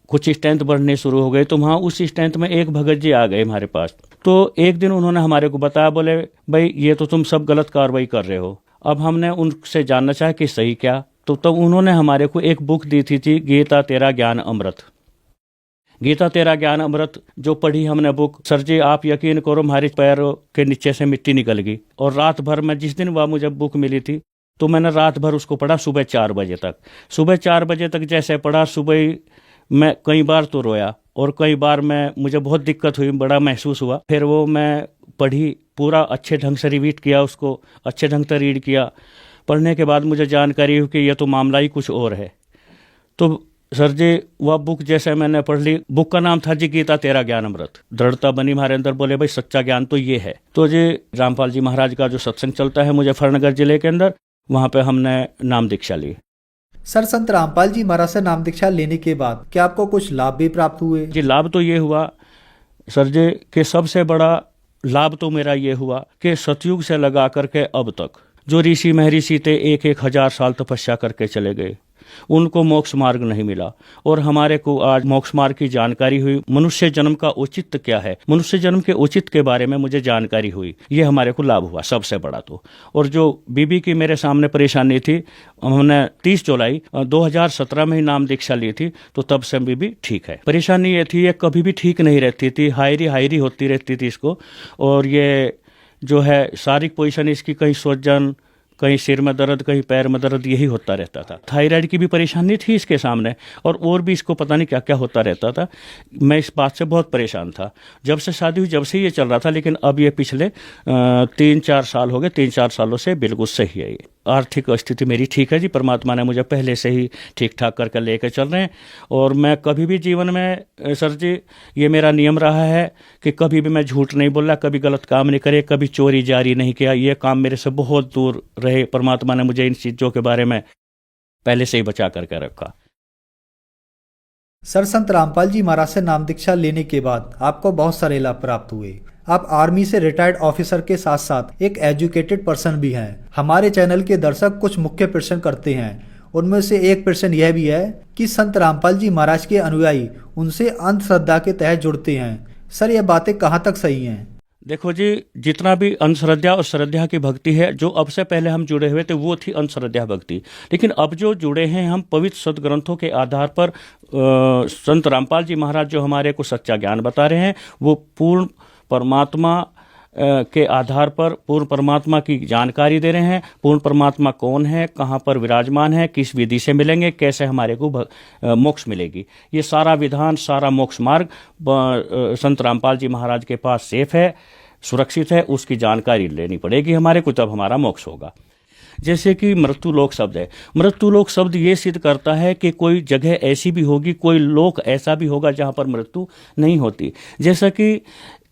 कुछ स्ट्रेंथ बढ़ने शुरू हो गए, तो वहाँ उस स्ट्रेंथ में एक भगत जी आ गए हमारे पास। तो एक दिन उन्होंने हमारे को बताया, बोले भाई ये तो तुम सब गलत कार्रवाई कर रहे हो। अब हमने उनसे जानना चाहा कि सही क्या, तो तब उन्होंने हमारे को एक बुक दी थी गीता तेरा ज्ञान अमृत। गीता तेरा ज्ञान अमृत जो पढ़ी हमने बुक, सर जी आप यकीन करो हमारे पैरों के नीचे से मिट्टी निकल गई। और रात भर में, जिस दिन वह मुझे बुक मिली थी, तो मैंने रात भर उसको पढ़ा सुबह 4 बजे तक। सुबह 4 बजे तक जैसे पढ़ा, सुबह ही मैं कई बार तो रोया और कई बार मुझे बहुत दिक्कत हुई, बड़ा महसूस हुआ। फिर वो मैं पढ़ी, पूरा अच्छे ढंग से रिवीट किया, उसको अच्छे ढंग से रीड किया। पढ़ने के बाद मुझे जानकारी हुई कि यह तो मामला ही कुछ और है। तो सर जी वह बुक जैसे मैंने पढ़ ली, बुक का नाम था जी गीता तेरा ज्ञान अमृत। दृढ़ता बनी हमारे अंदर, बोले भाई सच्चा ज्ञान तो ये है। तो जी रामपाल जी महाराज का जो सत्संग चलता है मुजफ्फरनगर जिले के अंदर, वहाँ पे हमने नाम दीक्षा ली। सर, संत रामपाल जी महाराज से नाम दीक्षा लेने के बाद क्या आपको कुछ लाभ भी प्राप्त हुए? जी लाभ तो ये हुआ सर जी कि सबसे बड़ा लाभ तो मेरा ये हुआ कि सतयुग से लगा करके अब तक जो ऋषि महर्षि थे 1,000 साल तपस्या करके चले गए, उनको मोक्ष मार्ग नहीं मिला। और हमारे को आज मोक्ष मार्ग की जानकारी हुई। मनुष्य जन्म का औचित्य क्या है, मनुष्य जन्म के औचित्य के बारे में मुझे जानकारी हुई। ये हमारे को लाभ हुआ सबसे बड़ा तो। और जो बीबी की मेरे सामने परेशानी थी, हमने 30 जुलाई 2017 में ही नाम दीक्षा ली थी, तो तब से बीबी ठीक है। परेशानी ये थी, ये कभी भी ठीक नहीं रहती थी, हायरी होती रहती थी इसको। और ये जो है शारीरिक पोजीशन इसकी, कहीं सोजन, कहीं सिर में दर्द, कहीं पैर में दर्द, यही होता रहता था। थायराइड की भी परेशानी थी इसके सामने, और भी इसको पता नहीं क्या क्या होता रहता था। मैं इस बात से बहुत परेशान था। जब से शादी हुई जब से ये चल रहा था, लेकिन अब ये पिछले 3-4 साल हो गए। 3-4 सालों से बिल्कुल सही है। ये आर्थिक स्थिति मेरी ठीक है जी, परमात्मा ने मुझे पहले से ही ठीक ठाक करके लेकर चल रहे हैं। और मैं कभी भी जीवन में सर जी ये मेरा नियम रहा है कि कभी भी मैं झूठ नहीं बोला, कभी गलत काम नहीं करे, कभी चोरी जारी नहीं किया। ये काम मेरे से बहुत दूर रहे। परमात्मा ने मुझे इन चीज़ों के बारे में पहले से ही बचा करके रखा। सर, संत रामपाल जी महाराज से नाम दीक्षा लेने के बाद आपको बहुत सारे लाभ प्राप्त हुए। आप आर्मी से रिटायर्ड ऑफिसर के साथ साथ एक एजुकेटेड पर्सन भी हैं। हमारे चैनल के दर्शक कुछ मुख्य प्रश्न करते हैं, उनमें से एक प्रश्न यह भी है कि संत रामपाल जी महाराज के अनुयायी उनसे अंधश्रद्धा के तहत जुड़ते हैं। सर, यह बातें कहाँ तक सही हैं? देखो जी, जितना भी अंधश्रद्धा और श्रद्धा की भक्ति है, जो अब से पहले हम जुड़े हुए थे वो थी अंधश्रद्धा भक्ति। लेकिन अब जो जुड़े हैं हम पवित्र सदग्रंथों के आधार पर, संत रामपाल जी महाराज जो हमारे को सच्चा ज्ञान बता रहे हैं, वो पूर्ण परमात्मा के आधार पर पूर्ण परमात्मा की जानकारी दे रहे हैं। पूर्ण परमात्मा कौन है, कहाँ पर विराजमान है, किस विधि से मिलेंगे, कैसे हमारे को मोक्ष मिलेगी, ये सारा विधान, सारा मोक्ष मार्ग संत रामपाल जी महाराज के पास सेफ है, सुरक्षित है। उसकी जानकारी लेनी पड़ेगी हमारे को, तब हमारा मोक्ष होगा। जैसे कि मृत्युलोक शब्द है, मृत्युलोक शब्द ये सिद्ध करता है कि कोई जगह ऐसी भी होगी, कोई लोक ऐसा भी होगा जहाँ पर मृत्यु नहीं होती। जैसा कि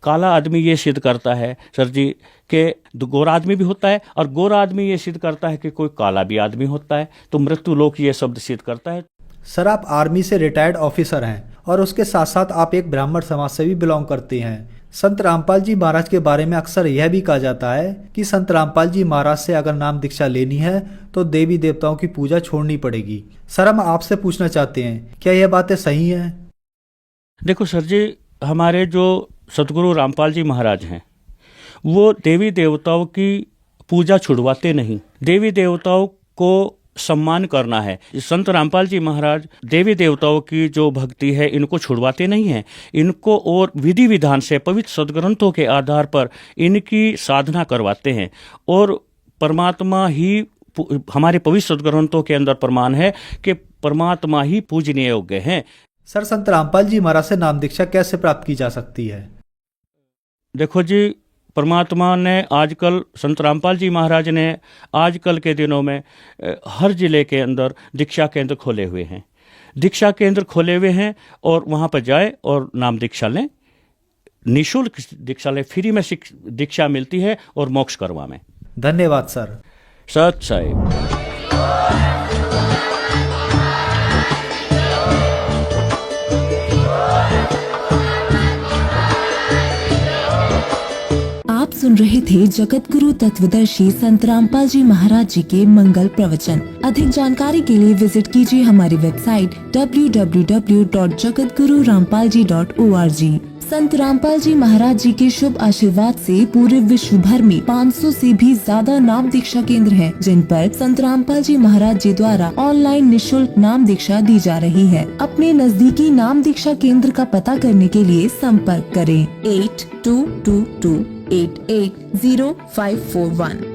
काला आदमी ये सिद्ध करता है सर जी कि गोरा आदमी भी होता है, और गोरा आदमी ये सिद्ध करता है कि कोई काला भी आदमी होता है। तो मृत्यु लोक ये शब्द सिद्ध करता है। सर, आप आर्मी से रिटायर्ड ऑफिसर हैं और उसके साथ साथ आप एक ब्राह्मण समाज से भी बिलोंग करते हैं। संत रामपाल जी महाराज के बारे में अक्सर यह भी कहा जाता है कि संत रामपाल जी महाराज से अगर नाम दीक्षा लेनी है तो देवी देवताओं की पूजा छोड़नी पड़ेगी। सर, हम आपसे पूछना चाहते हैं, क्या यह बातें सही हैं? देखो सर जी, हमारे जो सतगुरु रामपाल जी महाराज हैं, वो देवी देवताओं की पूजा छुड़वाते नहीं। देवी देवताओं को सम्मान करना है। संत रामपाल जी महाराज देवी देवताओं की जो भक्ति है इनको छुड़वाते नहीं हैं। इनको और विधि विधान से पवित्र सदग्रंथों के आधार पर इनकी साधना करवाते हैं। और परमात्मा ही, हमारे पवित्र सदग्रंथों के अंदर प्रमाण है कि परमात्मा ही पूजनीय योग्य हैं। सर, संत रामपाल जी महाराज से नाम दीक्षा कैसे प्राप्त की जा सकती है? देखो जी, परमात्मा ने आजकल, संत रामपाल जी महाराज ने आजकल के दिनों में हर जिले के अंदर दीक्षा केंद्र खोले हुए हैं। दीक्षा केंद्र खोले हुए हैं और वहाँ पर जाए और नाम दीक्षा लें। निःशुल्क दीक्षा लें, फ्री में दीक्षा मिलती है और मोक्ष करवा में। धन्यवाद सर। सत साहिब। आप सुन रहे थे जगत गुरु तत्वदर्शी संत रामपाल जी महाराज जी के मंगल प्रवचन। अधिक जानकारी के लिए विजिट कीजिए हमारी वेबसाइट www.jagatgururampalji.org। संत रामपाल जी महाराज जी के शुभ आशीर्वाद से पूरे विश्व भर में 500 से भी ज्यादा नाम दीक्षा केंद्र हैं, जिन पर संत रामपाल जी महाराज जी द्वारा ऑनलाइन निशुल्क नाम दीक्षा दी जा रही है। अपने नजदीकी नाम दीक्षा केंद्र का पता करने के लिए संपर्क करें 8222880541।